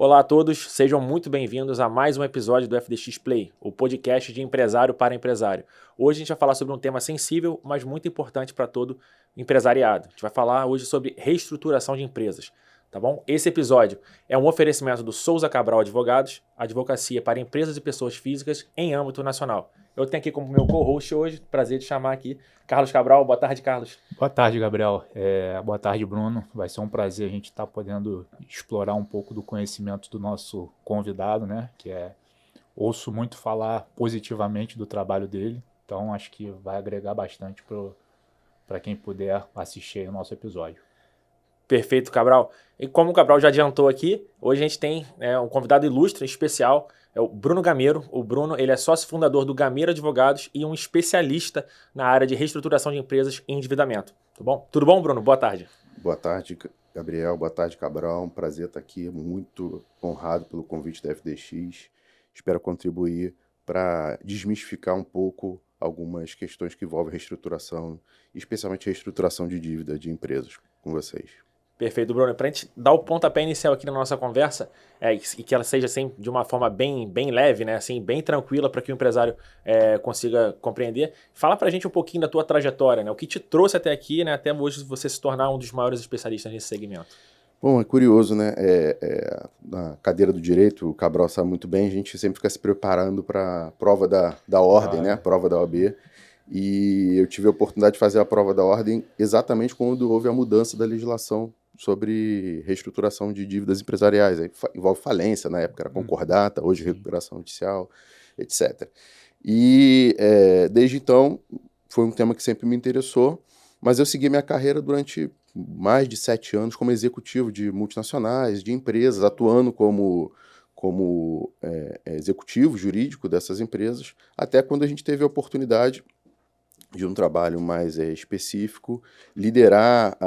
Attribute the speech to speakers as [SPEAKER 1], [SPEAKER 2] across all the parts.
[SPEAKER 1] Olá a todos, sejam muito bem-vindos a mais um episódio do FDX Play, o podcast de empresário para empresário. Hoje a gente vai falar sobre um tema sensível, mas muito importante para todo empresariado. A gente vai falar hoje sobre reestruturação de empresas, tá bom? Esse episódio é um oferecimento do Souza Cabral Advogados, advocacia para empresas e pessoas físicas em âmbito nacional. Eu tenho aqui como meu co-host hoje, prazer de chamar aqui, Carlos Cabral. Boa tarde, Carlos.
[SPEAKER 2] Boa tarde, Gabriel. Boa tarde, Bruno. Vai ser um prazer a gente estar podendo explorar um pouco do conhecimento do nosso convidado, né? Ouço muito falar positivamente do trabalho dele, então acho que vai agregar bastante para quem puder assistir aí o nosso episódio.
[SPEAKER 1] Perfeito, Cabral. E como o Cabral já adiantou aqui, hoje a gente tem um convidado ilustre, especial, é o Bruno Gameiro. O Bruno ele é sócio fundador do Gameiro Advogados e um especialista na área de reestruturação de empresas e endividamento. Tá bom? Tudo bom, Bruno? Boa tarde.
[SPEAKER 3] Boa tarde, Gabriel. Boa tarde, Cabral. Um prazer estar aqui. Muito honrado pelo convite da FDX. Espero contribuir para desmistificar um pouco algumas questões que envolvem reestruturação, especialmente reestruturação de dívida de empresas com vocês.
[SPEAKER 1] Perfeito, Bruno. Para a gente dar o pontapé inicial aqui na nossa conversa, e que ela seja assim, de uma forma bem leve, né, assim, bem tranquila para que o empresário consiga compreender, fala para a gente um pouquinho da tua trajetória, né, o que te trouxe até aqui, né, até hoje você se tornar um dos maiores especialistas nesse segmento.
[SPEAKER 3] Bom, é curioso, né? Na cadeira do direito, o Cabral sabe muito bem, a gente sempre fica se preparando para a prova da ordem, né? A prova da OAB. E eu tive a oportunidade de fazer a prova da ordem exatamente quando houve a mudança da legislação sobre reestruturação de dívidas empresariais. Aí envolve falência, na época era concordata, hoje recuperação judicial, etc. E desde então foi um tema que sempre me interessou, mas eu segui minha carreira durante mais de 7 anos como executivo de multinacionais, de empresas, atuando como executivo jurídico dessas empresas, até quando a gente teve a oportunidade de um trabalho mais específico, liderar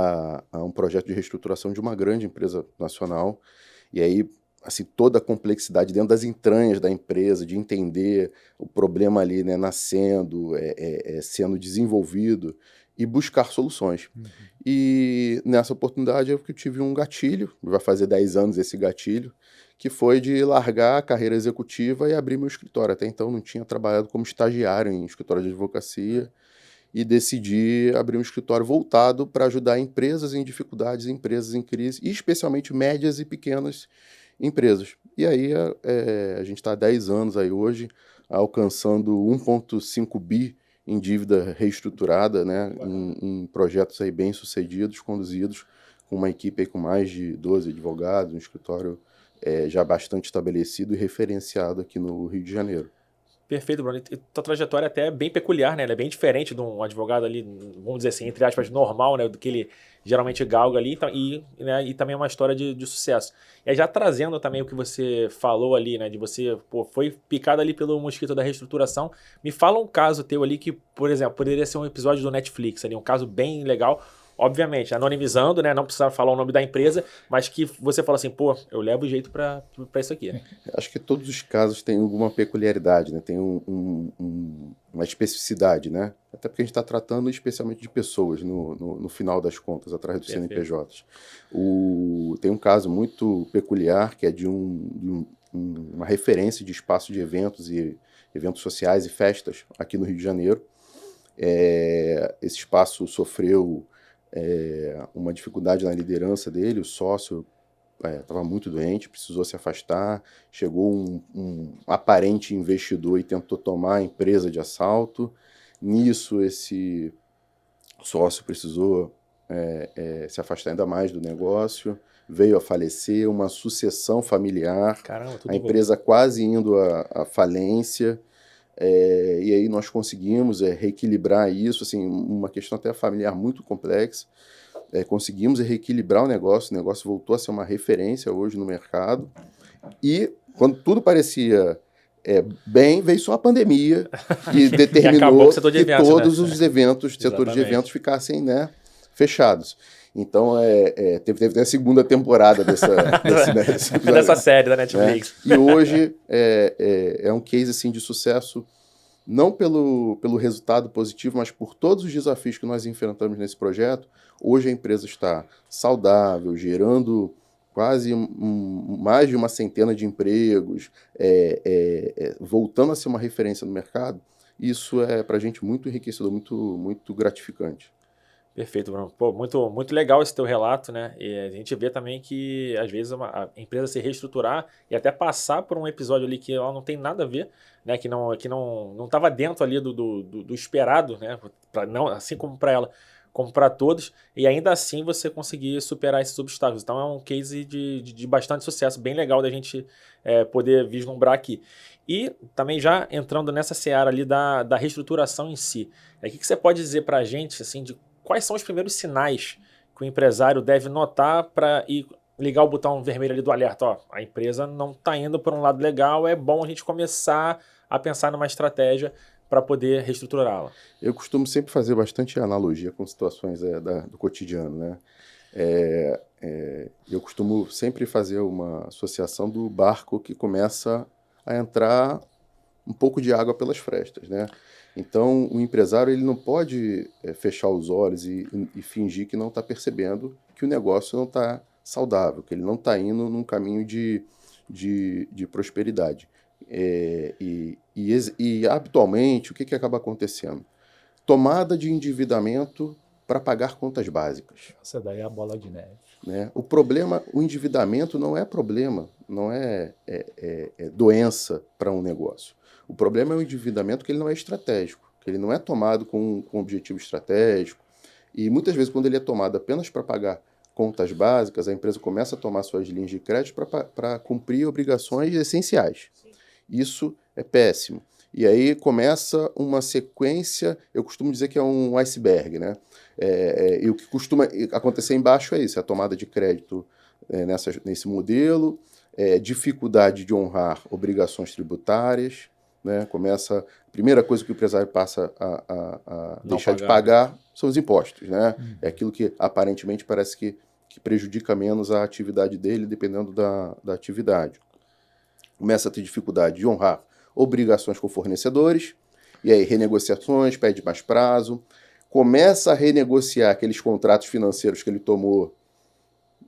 [SPEAKER 3] a um projeto de reestruturação de uma grande empresa nacional, e aí assim, toda a complexidade dentro das entranhas da empresa, de entender o problema ali, né, nascendo, sendo desenvolvido, e buscar soluções. E nessa oportunidade eu tive um gatilho, vai fazer 10 anos esse gatilho, que foi de largar a carreira executiva e abrir meu escritório. Até então não tinha trabalhado como estagiário em escritório de advocacia, e decidi abrir um escritório voltado para ajudar empresas em dificuldades, empresas em crise, e especialmente médias e pequenas empresas. E aí a gente está há 10 anos aí hoje, alcançando 1,5 bi em dívida reestruturada, né, em projetos aí bem sucedidos, conduzidos com uma equipe aí com mais de 12 advogados, um escritório já bastante estabelecido e referenciado aqui no Rio de Janeiro.
[SPEAKER 1] Perfeito, Bruno. E tua trajetória até é bem peculiar, né? Ela é bem diferente de um advogado ali, vamos dizer assim, entre aspas, normal, né? Do que ele geralmente galga ali, e também é uma história de sucesso. E aí já trazendo também o que você falou ali, né? De você, foi picado ali pelo mosquito da reestruturação. Me fala um caso teu ali que, por exemplo, poderia ser um episódio do Netflix ali, um caso bem legal. Obviamente, anonimizando, né? Não precisa falar o nome da empresa, mas que você fala assim, eu levo jeito para isso aqui.
[SPEAKER 3] Acho que todos os casos têm alguma peculiaridade, né? Tem uma especificidade, né? Até porque a gente está tratando especialmente de pessoas no final das contas, atrás dos CNPJs. Tem um caso muito peculiar, que é de uma referência de espaço de eventos e eventos sociais e festas aqui no Rio de Janeiro. Esse espaço sofreu uma dificuldade na liderança dele, o sócio estava muito doente, precisou se afastar, chegou um aparente investidor e tentou tomar a empresa de assalto. Nisso, esse sócio precisou se afastar ainda mais do negócio, veio a falecer, uma sucessão familiar,
[SPEAKER 1] Caramba,
[SPEAKER 3] a empresa quase indo à falência. E aí nós conseguimos reequilibrar isso, assim, uma questão até familiar muito complexa. Conseguimos reequilibrar o negócio voltou a ser uma referência hoje no mercado, e quando tudo parecia bem, veio só a pandemia e determinou que todos os eventos, setores de eventos ficassem, né, fechados. Então, teve a segunda temporada
[SPEAKER 1] dessa série da Netflix.
[SPEAKER 3] E hoje é um case assim, de sucesso, não pelo resultado positivo, mas por todos os desafios que nós enfrentamos nesse projeto. Hoje a empresa está saudável, gerando quase mais de uma centena de empregos, voltando a ser uma referência no mercado, isso é para a gente muito enriquecedor, muito gratificante.
[SPEAKER 1] Perfeito, Bruno. Pô, muito legal esse teu relato, né? E a gente vê também que, às vezes, a empresa se reestruturar e até passar por um episódio ali que ela não tem nada a ver, né? Que não estava dentro ali do esperado, né? Não, assim como para ela, como para todos, e ainda assim você conseguir superar esses obstáculos. Então é um case de bastante sucesso, bem legal da gente poder vislumbrar aqui. E também já entrando nessa seara ali da reestruturação em si, o que você pode dizer para a gente, assim, de quais são os primeiros sinais que o empresário deve notar para ir ligar o botão vermelho ali do alerta? Ó, a empresa não está indo por um lado legal, é bom a gente começar a pensar numa estratégia para poder reestruturá-la.
[SPEAKER 3] Eu costumo sempre fazer bastante analogia com situações do cotidiano, né? Eu costumo sempre fazer uma associação do barco que começa a entrar um pouco de água pelas frestas, né? Então, o empresário ele não pode fechar os olhos e fingir que não está percebendo que o negócio não está saudável, que ele não está indo num caminho de prosperidade. E habitualmente, o que acaba acontecendo? Tomada de endividamento para pagar contas básicas.
[SPEAKER 2] Essa daí é a bola de neve.
[SPEAKER 3] Né? O endividamento não é problema, não é doença para um negócio. O problema é o endividamento que ele não é estratégico, que ele não é tomado com objetivo estratégico. E muitas vezes, quando ele é tomado apenas para pagar contas básicas, a empresa começa a tomar suas linhas de crédito para cumprir obrigações essenciais. Isso é péssimo. E aí começa uma sequência, eu costumo dizer que é um iceberg, né? E o que costuma acontecer embaixo é isso, a tomada de crédito nesse modelo, dificuldade de honrar obrigações tributárias, né? Começa, a primeira coisa que o empresário passa a deixar de pagar são os impostos, né? É aquilo que aparentemente parece que prejudica menos a atividade dele, dependendo da atividade. Começa a ter dificuldade de honrar obrigações com fornecedores, e aí renegociações, pede mais prazo, começa a renegociar aqueles contratos financeiros que ele tomou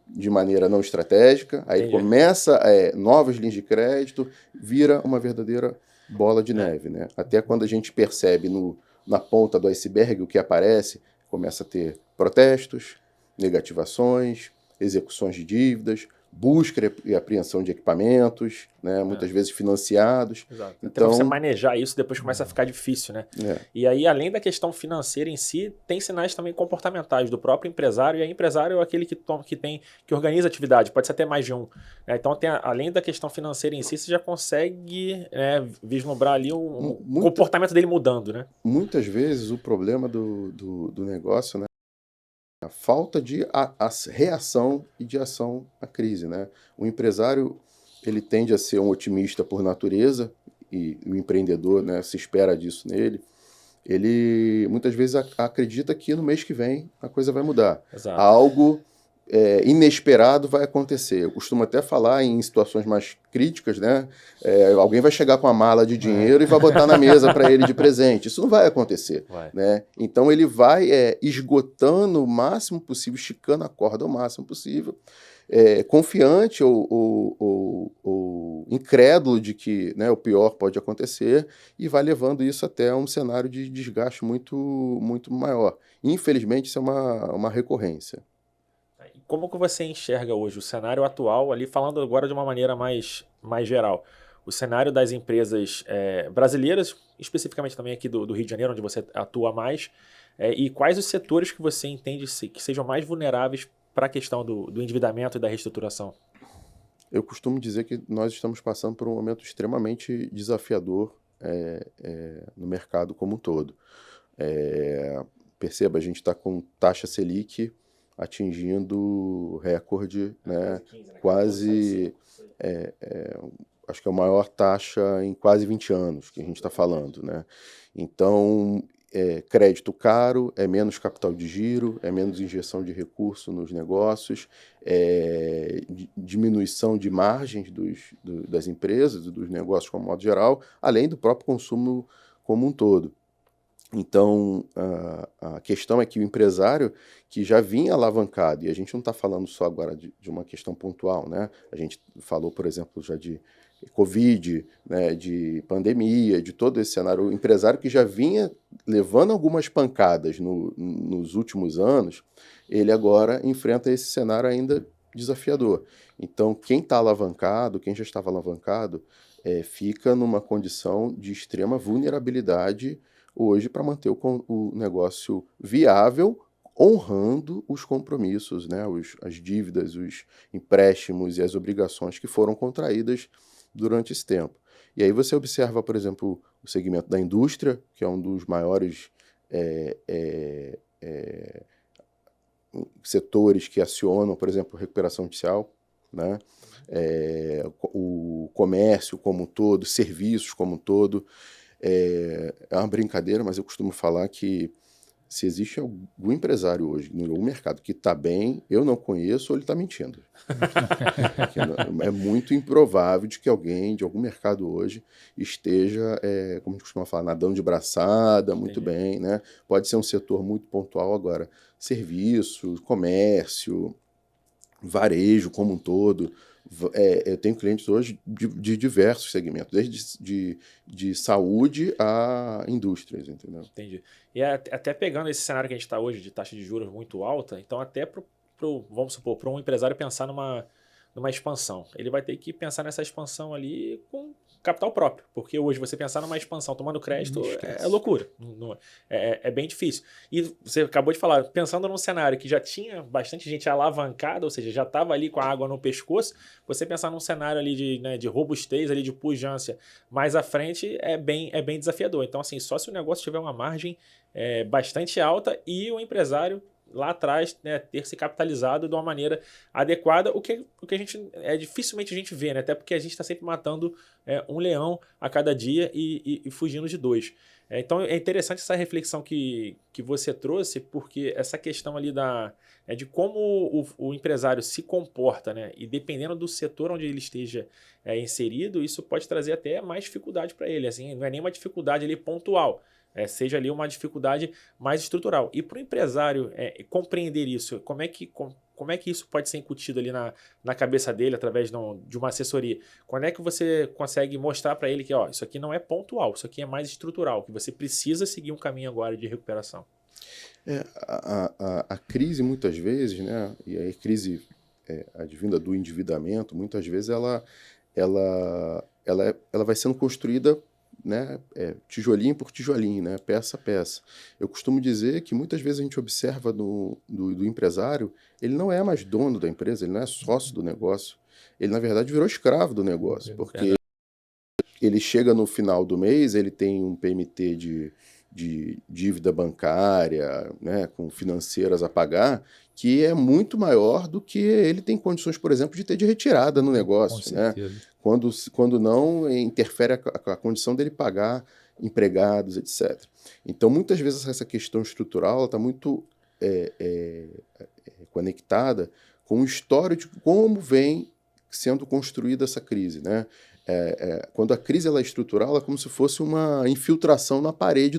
[SPEAKER 3] de maneira não estratégica, aí começa novas linhas de crédito, vira uma verdadeira bola de neve, né? Até quando a gente percebe na ponta do iceberg o que aparece, começa a ter protestos, negativações, execuções de dívidas, busca e apreensão de equipamentos, né, muitas vezes financiados.
[SPEAKER 1] Exato.
[SPEAKER 3] Então,
[SPEAKER 1] você manejar isso, depois começa a ficar difícil, né? E aí, além da questão financeira em si, tem sinais também comportamentais do próprio empresário, e aí empresário é aquele que organiza a atividade, pode ser até mais de um. Né? Então, além da questão financeira em si, você já consegue vislumbrar ali o comportamento dele mudando, né?
[SPEAKER 3] Muitas vezes o problema do negócio, né, a falta de reação e de ação à crise, né? O empresário ele tende a ser um otimista por natureza, e o empreendedor, né, se espera disso nele. Ele muitas vezes acredita que no mês que vem a coisa vai mudar.
[SPEAKER 1] Exato.
[SPEAKER 3] Algo inesperado vai acontecer. Eu costumo até falar em situações mais críticas, né? Alguém vai chegar com uma mala de dinheiro e vai botar na mesa para ele de presente. Isso não vai acontecer. Né? Então ele vai esgotando o máximo possível, esticando a corda o máximo possível, confiante ou incrédulo de que, né, o pior pode acontecer, e vai levando isso até um cenário de desgaste muito, muito maior. Infelizmente, isso é uma recorrência.
[SPEAKER 1] Como que você enxerga hoje o cenário atual, ali falando agora de uma maneira mais geral, o cenário das empresas brasileiras, especificamente também aqui do Rio de Janeiro, onde você atua mais, e quais os setores que você entende que sejam mais vulneráveis para a questão do endividamento e da reestruturação?
[SPEAKER 3] Eu costumo dizer que nós estamos passando por um momento extremamente desafiador no mercado como um todo. Perceba, a gente está com taxa Selic atingindo recorde, né? Quase, acho que é a maior taxa em quase 20 anos que a gente está falando, né? Então, crédito caro, é menos capital de giro, é menos injeção de recurso nos negócios, diminuição de margens das empresas, dos negócios como modo geral, além do próprio consumo como um todo. Então, a questão é que o empresário que já vinha alavancado, e a gente não está falando só agora de uma questão pontual, né? A gente falou, por exemplo, já de Covid, né, de pandemia, de todo esse cenário. O empresário que já vinha levando algumas pancadas nos últimos anos, ele agora enfrenta esse cenário ainda desafiador. Então, quem está alavancado, quem já estava alavancado, fica numa condição de extrema vulnerabilidade hoje para manter o negócio viável, honrando os compromissos, né, as dívidas, os empréstimos e as obrigações que foram contraídas durante esse tempo. E aí você observa, por exemplo, o segmento da indústria, que é um dos maiores setores que acionam, por exemplo, recuperação judicial, né? O comércio como um todo, serviços como um todo. É uma brincadeira, mas eu costumo falar que se existe algum empresário hoje no mercado que está bem, eu não conheço ou ele está mentindo. É muito improvável de que alguém de algum mercado hoje esteja, como a gente costuma falar, nadando de braçada, muito bem, né? Pode ser um setor muito pontual agora. Serviço, comércio, varejo como um todo. Eu tenho clientes hoje de diversos segmentos, desde de saúde a indústrias, entendeu?
[SPEAKER 1] Entendi. E até pegando esse cenário que a gente está hoje de taxa de juros muito alta, então até vamos supor, para um empresário pensar numa expansão, ele vai ter que pensar nessa expansão ali com capital próprio, porque hoje você pensar numa expansão tomando crédito é loucura, é bem difícil. E você acabou de falar, pensando num cenário que já tinha bastante gente alavancada, ou seja, já estava ali com a água no pescoço, você pensar num cenário ali de robustez, ali de pujança mais à frente é bem desafiador. Então, assim, só se o negócio tiver uma margem bastante alta e o empresário lá atrás, né, ter se capitalizado de uma maneira adequada, o que a gente dificilmente a gente vê, né? Até porque a gente está sempre matando um leão a cada dia e fugindo de dois. Então é interessante essa reflexão que você trouxe, porque essa questão ali de como o empresário se comporta, né? E dependendo do setor onde ele esteja inserido, isso pode trazer até mais dificuldade para ele. Assim, não é nem uma dificuldade ali pontual. Seja ali uma dificuldade mais estrutural. E para o empresário compreender isso, como é que isso pode ser incutido ali na cabeça dele através de uma assessoria? Quando é que você consegue mostrar para ele que isso aqui não é pontual, isso aqui é mais estrutural, que você precisa seguir um caminho agora de recuperação?
[SPEAKER 3] A crise muitas vezes, né, e a crise advinda do endividamento, muitas vezes ela vai sendo construída, né, tijolinho por tijolinho, né, peça a peça. Eu costumo dizer que muitas vezes a gente observa do empresário, ele não é mais dono da empresa, ele não é sócio do negócio, ele na verdade virou escravo do negócio, porque ele chega no final do mês, ele tem um PMT de dívida bancária, né, com financeiras a pagar, que é muito maior do que ele tem condições, por exemplo, de ter de retirada no negócio, né? Quando não interfere a condição dele pagar empregados, etc. Então, muitas vezes essa questão estrutural está muito conectada com o histórico de como vem sendo construída essa crise, né? Quando a crise ela é estrutural, ela é como se fosse uma infiltração na parede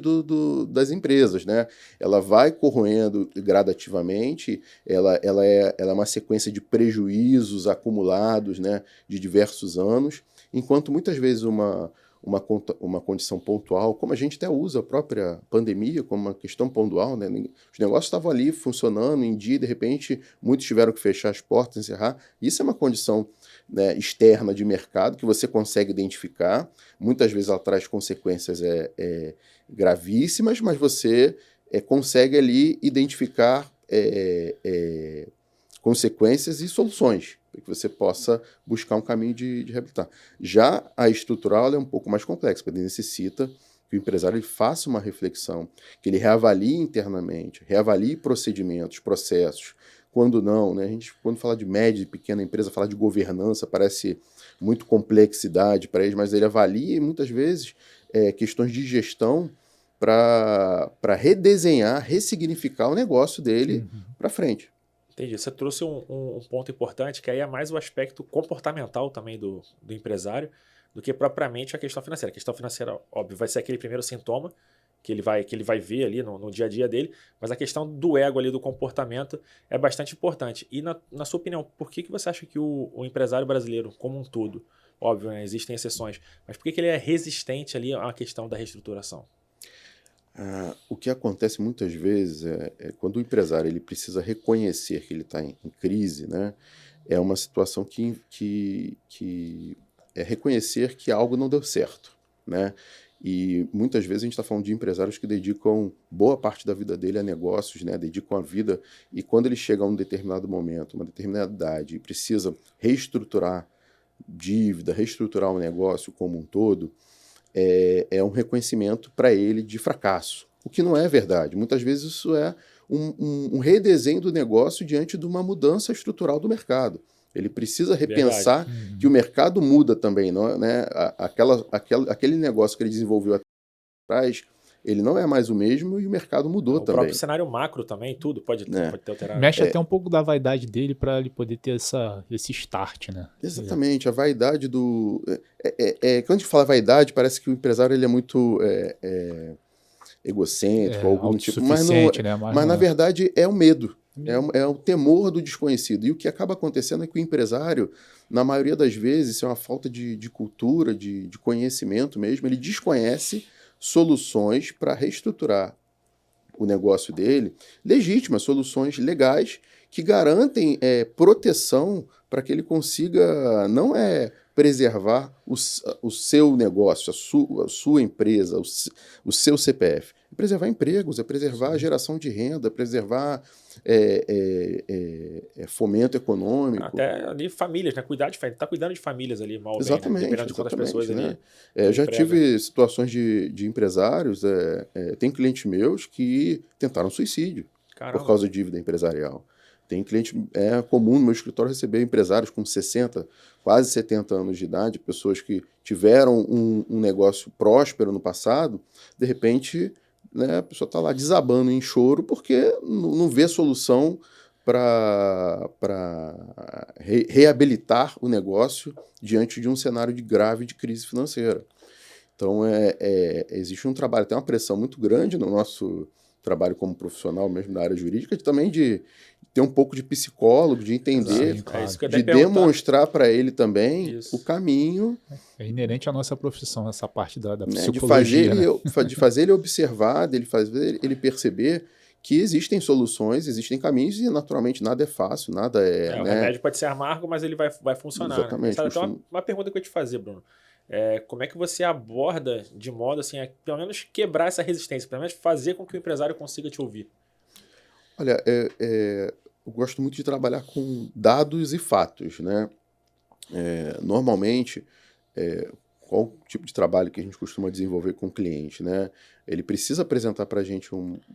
[SPEAKER 3] das empresas, né? Ela vai corroendo gradativamente, ela é uma sequência de prejuízos acumulados, né, de diversos anos, enquanto muitas vezes uma condição pontual, como a gente até usa a própria pandemia como uma questão pontual, né? Os negócios estavam ali funcionando em dia, de repente muitos tiveram que fechar as portas, encerrar. Isso é uma condição, né, externa de mercado que você consegue identificar. Muitas vezes ela traz consequências gravíssimas, mas você consegue ali identificar consequências e soluções para que você possa buscar um caminho de reabilitar. Já a estrutural é um pouco mais complexa, porque necessita que o empresário ele faça uma reflexão, que ele reavalie internamente, reavalie procedimentos, processos. Quando não, né? A gente, quando fala de média e pequena empresa, fala de governança, parece muito complexidade para eles, mas ele avalia muitas vezes questões de gestão para redesenhar, ressignificar o negócio dele para frente.
[SPEAKER 1] Entendi. Você trouxe um ponto importante, que aí é mais o aspecto comportamental também do empresário, do que propriamente a questão financeira. A questão financeira, óbvio, vai ser aquele primeiro sintoma ele vai ver ali no dia a dia dele, mas a questão do ego ali, do comportamento, é bastante importante. E na sua opinião, por que você acha que o empresário brasileiro, como um todo, óbvio, né, existem exceções, mas por que ele é resistente ali à questão da reestruturação?
[SPEAKER 3] O que acontece muitas vezes é quando o empresário ele precisa reconhecer que ele está em crise, né? É uma situação que é reconhecer que algo não deu certo, né? E muitas vezes a gente está falando de empresários que dedicam boa parte da vida dele a negócios, né? Dedicam a vida, e quando ele chega a um determinado momento, uma determinada idade, e precisa reestruturar dívida, reestruturar o negócio como um todo, é um reconhecimento para ele de fracasso, o que não é verdade. Muitas vezes isso é um redesenho do negócio diante de uma mudança estrutural do mercado. Ele precisa repensar que o mercado muda também, não, né? Aquele negócio que ele desenvolveu atrás, ele não é mais o mesmo e o mercado mudou também.
[SPEAKER 1] O próprio cenário macro também, tudo pode ter alterado.
[SPEAKER 2] Mexe até um pouco da vaidade dele para ele poder ter esse start, né?
[SPEAKER 3] Exatamente, a vaidade do... quando a gente fala vaidade, parece que o empresário ele é muito egocêntrico, algum tipo, mas na verdade é o medo, é o temor do desconhecido. E o que acaba acontecendo é que o empresário, na maioria das vezes, é uma falta de cultura, de conhecimento mesmo, ele desconhece soluções para reestruturar o negócio dele, legítimas, soluções legais que garantem proteção para que ele consiga não preservar o seu negócio, a sua empresa, o seu CPF. É preservar empregos, é preservar a geração de renda, é preservar fomento econômico.
[SPEAKER 1] Até ali famílias, né? Tá cuidando de famílias ali, mal
[SPEAKER 3] exatamente,
[SPEAKER 1] bem, né? Dependendo de quantas pessoas
[SPEAKER 3] né?
[SPEAKER 1] ali.
[SPEAKER 3] Eu já tive situações de empresários, tem clientes meus que tentaram suicídio. Caramba. Por causa de dívida empresarial. Tem cliente, é comum no meu escritório receber empresários com 60, quase 70 anos de idade, pessoas que tiveram um negócio próspero no passado, de repente, né, a pessoa está lá desabando em choro porque não vê solução para reabilitar o negócio diante de um cenário de grave de crise financeira. Então, existe um trabalho, tem uma pressão muito grande no nosso trabalho como profissional, mesmo na área jurídica, também de ter um pouco de psicólogo, de entender, de demonstrar para ele também o caminho.
[SPEAKER 2] É inerente à nossa profissão, essa parte da psicologia.
[SPEAKER 3] De fazer ele observar, dele fazer ele perceber que existem soluções, existem caminhos, e naturalmente nada é fácil, nada
[SPEAKER 1] O remédio pode ser amargo, mas ele vai funcionar.
[SPEAKER 3] Exatamente.
[SPEAKER 1] Né? Então, uma pergunta que eu ia te fazer, Bruno. Como é que você aborda de modo assim, pelo menos quebrar essa resistência, pelo menos fazer com que o empresário consiga te ouvir?
[SPEAKER 3] Olha, eu gosto muito de trabalhar com dados e fatos, né? Normalmente, qual o tipo de trabalho que a gente costuma desenvolver com o cliente, né? Ele precisa apresentar para a gente um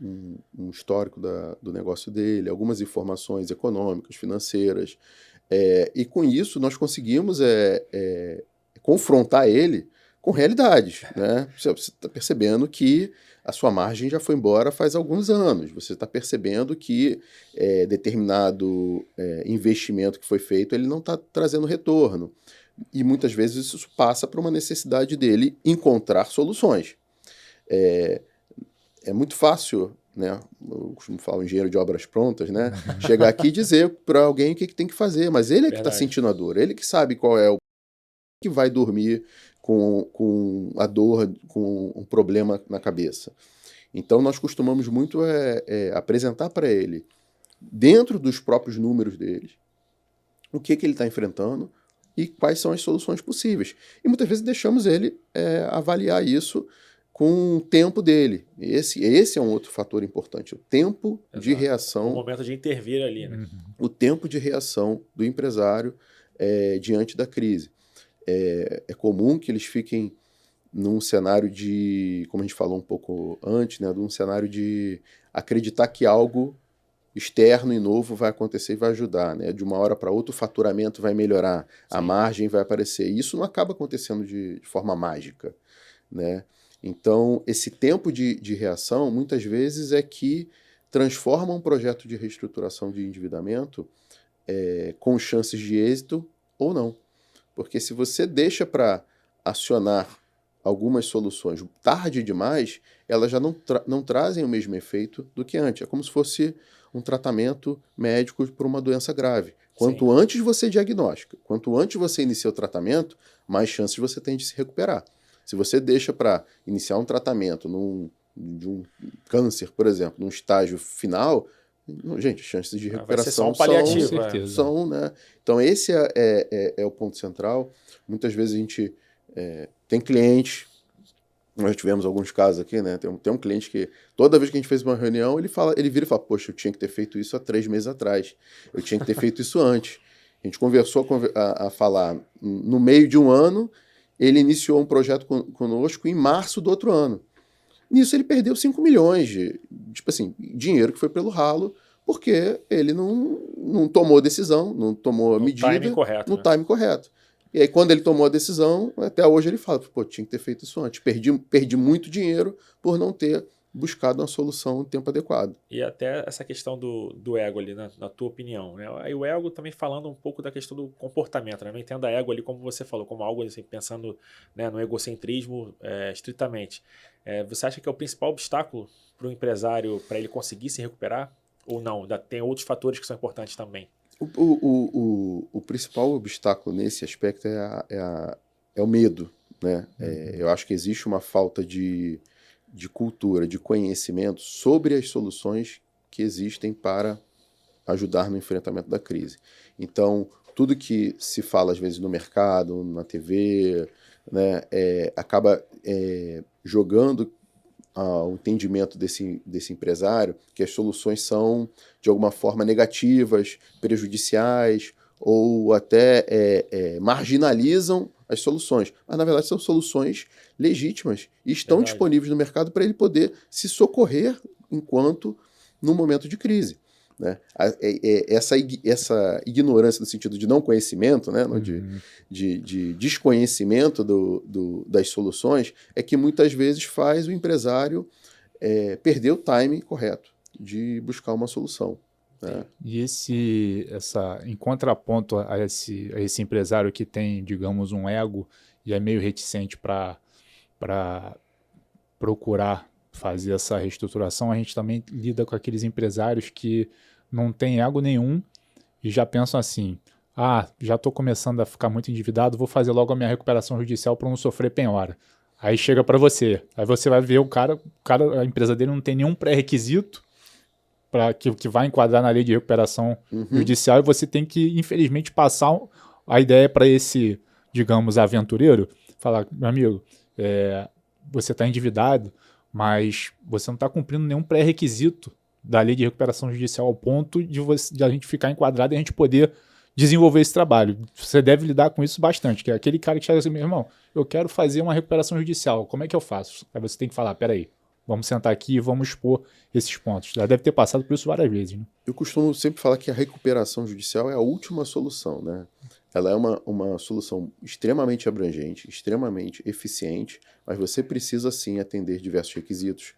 [SPEAKER 3] histórico do negócio dele, algumas informações econômicas, financeiras, e com isso nós conseguimos confrontar ele com realidades, né? Você está percebendo que a sua margem já foi embora faz alguns anos, você está percebendo que determinado investimento que foi feito, ele não está trazendo retorno. E muitas vezes isso passa por uma necessidade dele encontrar soluções. É muito fácil, né? Eu costumo falar o engenheiro de obras prontas, né? Chegar aqui e dizer para alguém o que tem que fazer, mas ele é que está sentindo a dor, ele que sabe qual é o que vai dormir com a dor, com um problema na cabeça. Então nós costumamos muito apresentar para ele, dentro dos próprios números dele, o que ele está enfrentando e quais são as soluções possíveis. E muitas vezes deixamos ele avaliar isso com o tempo dele. Esse é um outro fator importante, o tempo de reação.
[SPEAKER 1] O momento de intervir ali, né?
[SPEAKER 3] O tempo de reação do empresário diante da crise. É comum que eles fiquem num cenário de, como a gente falou um pouco antes, né, num cenário de acreditar que algo externo e novo vai acontecer e vai ajudar, né? De uma hora para outra o faturamento vai melhorar, a margem vai aparecer. E isso não acaba acontecendo de forma mágica, né? Então, esse tempo de reação, muitas vezes, é que transforma um projeto de reestruturação de endividamento com chances de êxito ou não. Porque se você deixa para acionar algumas soluções tarde demais, elas já não trazem o mesmo efeito do que antes. É como se fosse um tratamento médico para uma doença grave. Quanto
[SPEAKER 1] Sim.
[SPEAKER 3] antes você diagnostica, quanto antes você inicia o tratamento, mais chances você tem de se recuperar. Se você deixa para iniciar um tratamento de um câncer, por exemplo, num estágio final, gente, chances de
[SPEAKER 1] Vai ser só
[SPEAKER 3] recuperação
[SPEAKER 1] um paliativo.
[SPEAKER 2] Com certeza.
[SPEAKER 3] são, né? Então esse é o ponto central. Muitas vezes a gente tem clientes, nós tivemos alguns casos aqui, né? Tem um cliente que toda vez que a gente fez uma reunião, ele vira e fala, poxa, eu tinha que ter feito isso há 3 meses atrás, eu tinha que ter feito isso antes. A gente conversou a falar no meio de um ano, ele iniciou um projeto conosco em março do outro ano. Nisso ele perdeu 5 milhões tipo assim, dinheiro que foi pelo ralo, porque ele não tomou decisão, não tomou
[SPEAKER 1] No
[SPEAKER 3] medida
[SPEAKER 1] timing correto,
[SPEAKER 3] no
[SPEAKER 1] né?
[SPEAKER 3] time correto. E aí, quando ele tomou a decisão, até hoje ele fala, pô, tinha que ter feito isso antes. Perdi muito dinheiro por não ter buscado uma solução no tempo adequado.
[SPEAKER 1] E até essa questão do ego ali, na tua opinião, né? Aí o ego também falando um pouco da questão do comportamento, né? Não entenda ego ali, como você falou, como algo assim, pensando, né, no egocentrismo estritamente. Você acha que é o principal obstáculo para o empresário, para ele conseguir se recuperar? Ou não? Tem outros fatores que são importantes também?
[SPEAKER 3] O principal obstáculo nesse aspecto é o medo, né? Eu acho que existe uma falta de cultura, de conhecimento sobre as soluções que existem para ajudar no enfrentamento da crise. Então, tudo que se fala às vezes no mercado, na TV, né, acaba jogando ao entendimento desse empresário que as soluções são, de alguma forma, negativas, prejudiciais, ou até marginalizam as soluções. Mas, na verdade, são soluções legítimas e estão disponíveis no mercado para ele poder se socorrer no momento de crise. Né? Essa ignorância no sentido de não conhecimento, né? De desconhecimento das soluções, é que muitas vezes faz o empresário perder o timing correto de buscar uma solução. Né?
[SPEAKER 2] E em contraponto a esse empresário que tem, digamos, um ego e é meio reticente para procurar fazer essa reestruturação, a gente também lida com aqueles empresários que não têm ego nenhum e já pensam assim, já estou começando a ficar muito endividado, vou fazer logo a minha recuperação judicial para não sofrer penhora. Aí chega para você, aí você vai ver a empresa dele não tem nenhum pré-requisito que vai enquadrar na lei de recuperação judicial e você tem que, infelizmente, passar a ideia para esse, digamos, aventureiro, falar, meu amigo, você está endividado, mas você não está cumprindo nenhum pré-requisito da lei de recuperação judicial ao ponto de a gente ficar enquadrado e a gente poder desenvolver esse trabalho. Você deve lidar com isso bastante, que é aquele cara que chega assim, meu irmão, eu quero fazer uma recuperação judicial, como é que eu faço? Aí você tem que falar, peraí, vamos sentar aqui e vamos expor esses pontos. Já deve ter passado por isso várias vezes. Né?
[SPEAKER 3] Eu costumo sempre falar que a recuperação judicial é a última solução, né? Ela é uma solução extremamente abrangente, extremamente eficiente, mas você precisa sim atender diversos requisitos.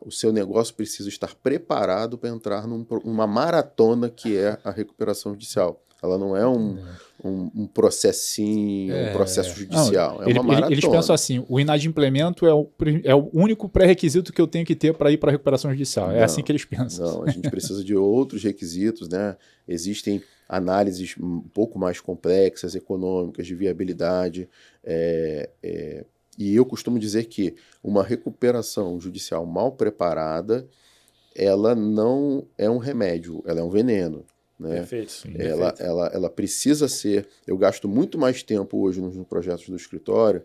[SPEAKER 3] O seu negócio precisa estar preparado para entrar numa maratona que é a recuperação judicial. Ela não é um processinho, um processo judicial. Não, uma maratona.
[SPEAKER 2] Eles pensam assim, o inadimplemento é o único pré-requisito que eu tenho que ter para ir para a recuperação judicial. É assim que eles pensam.
[SPEAKER 3] Não, a gente precisa de outros requisitos, né? Existem análises um pouco mais complexas, econômicas, de viabilidade. E eu costumo dizer que uma recuperação judicial mal preparada, ela não é um remédio, ela é um veneno. Né?
[SPEAKER 1] Perfeito. Sim,
[SPEAKER 3] ela precisa ser... Eu gasto muito mais tempo hoje nos projetos do escritório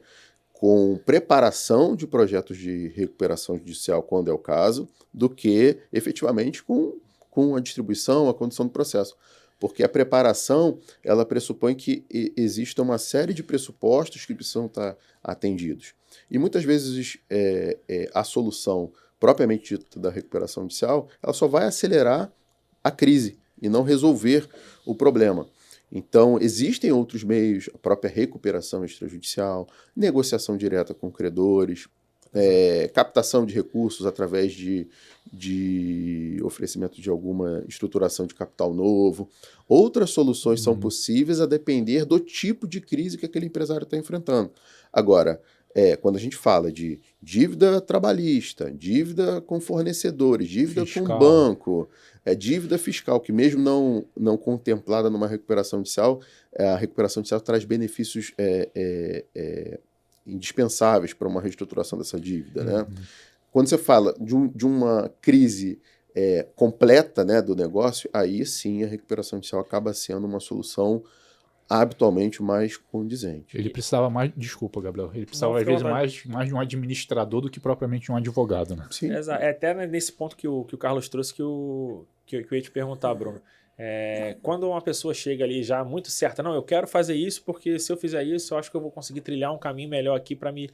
[SPEAKER 3] com preparação de projetos de recuperação judicial, quando é o caso, do que efetivamente com a distribuição, a condução do processo. Porque a preparação, ela pressupõe que exista uma série de pressupostos que precisam estar atendidos. E muitas vezes a solução propriamente dita da recuperação judicial, ela só vai acelerar a crise e não resolver o problema. Então, existem outros meios, a própria recuperação extrajudicial, negociação direta com credores, captação de recursos através de oferecimento de alguma estruturação de capital novo. Outras soluções são possíveis a depender do tipo de crise que aquele empresário está enfrentando. Agora, quando a gente fala de dívida trabalhista, dívida com fornecedores, dívida
[SPEAKER 2] Fiscal.
[SPEAKER 3] com banco, dívida fiscal, que mesmo não contemplada numa recuperação judicial, a recuperação judicial traz benefícios indispensáveis para uma reestruturação dessa dívida, né? Quando você fala de uma crise completa, né, do negócio, aí sim a recuperação judicial acaba sendo uma solução habitualmente mais condizente.
[SPEAKER 2] Ele precisava mais, desculpa, Gabriel, ele precisava às vezes mais de um administrador do que propriamente um advogado, né?
[SPEAKER 3] Sim.
[SPEAKER 1] É até nesse ponto que o Carlos trouxe que eu ia te perguntar, Bruno. Quando uma pessoa chega ali já muito certa, não, eu quero fazer isso porque se eu fizer isso, eu acho que eu vou conseguir trilhar um caminho melhor aqui para me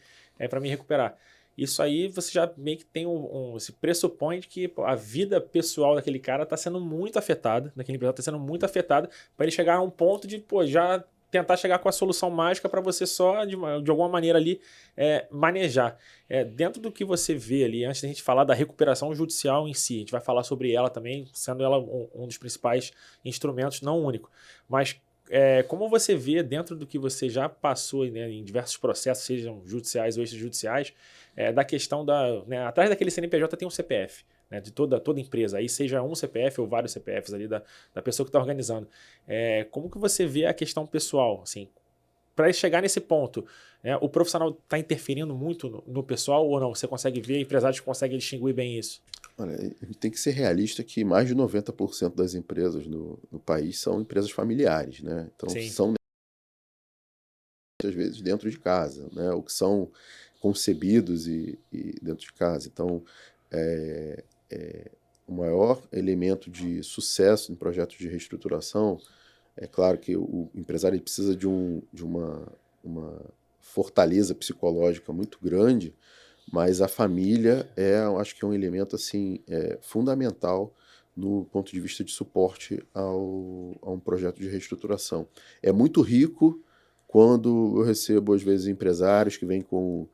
[SPEAKER 1] recuperar. Isso aí você já meio que tem se pressupõe de que a vida pessoal daquele cara está sendo muito afetada, daquele empresário está sendo muito afetada, para ele chegar a um ponto de já tentar chegar com a solução mágica para você só, de alguma maneira ali, manejar. Dentro do que você vê ali, antes da gente falar da recuperação judicial em si, a gente vai falar sobre ela também, sendo ela um dos principais instrumentos, não o único. Mas como você vê dentro do que você já passou, né, em diversos processos, sejam judiciais ou extrajudiciais, da questão atrás daquele CNPJ tem um CPF. Né, de toda empresa, aí seja um CPF ou vários CPFs ali da pessoa que está organizando. Como que você vê a questão pessoal? Assim, para chegar nesse ponto, o profissional está interferindo muito no pessoal ou não? Você consegue ver, empresários conseguem distinguir bem isso?
[SPEAKER 3] Olha, a gente tem que ser realista que mais de 90% das empresas no país são empresas familiares, né? Então,
[SPEAKER 1] Sim.
[SPEAKER 3] são às vezes dentro de casa, né? Ou que são concebidos e dentro de casa. Então, o maior elemento de sucesso em projetos de reestruturação, é claro que o empresário ele precisa de uma fortaleza psicológica muito grande, mas a família eu acho que é um elemento assim, fundamental no ponto de vista de suporte a um projeto de reestruturação. É muito rico quando eu recebo, às vezes, empresários que vêm com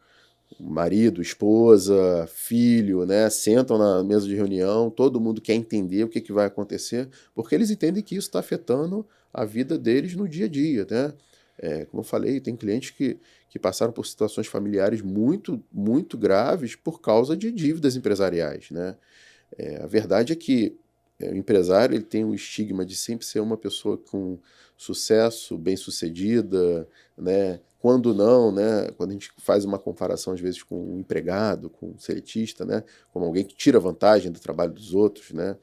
[SPEAKER 3] marido, esposa, filho, né, sentam na mesa de reunião, todo mundo quer entender o que vai acontecer, porque eles entendem que isso está afetando a vida deles no dia a dia, né? Como eu falei, tem clientes que passaram por situações familiares muito, muito graves por causa de dívidas empresariais, né? A verdade é que o empresário ele tem um estigma de sempre ser uma pessoa com sucesso, bem-sucedida, né? Quando não, né? Quando a gente faz uma comparação às vezes com um empregado, com um seletista, né? Como alguém que tira vantagem do trabalho dos outros, né?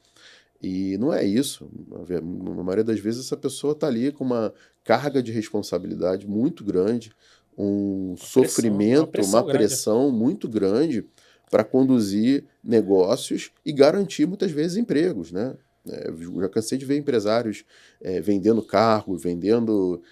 [SPEAKER 3] E não é isso. Na maioria das vezes essa pessoa está ali com uma carga de responsabilidade muito grande, um sofrimento, uma pressão muito grande para conduzir negócios e garantir muitas vezes empregos, né? Eu já cansei de ver empresários vendendo carro, vendendo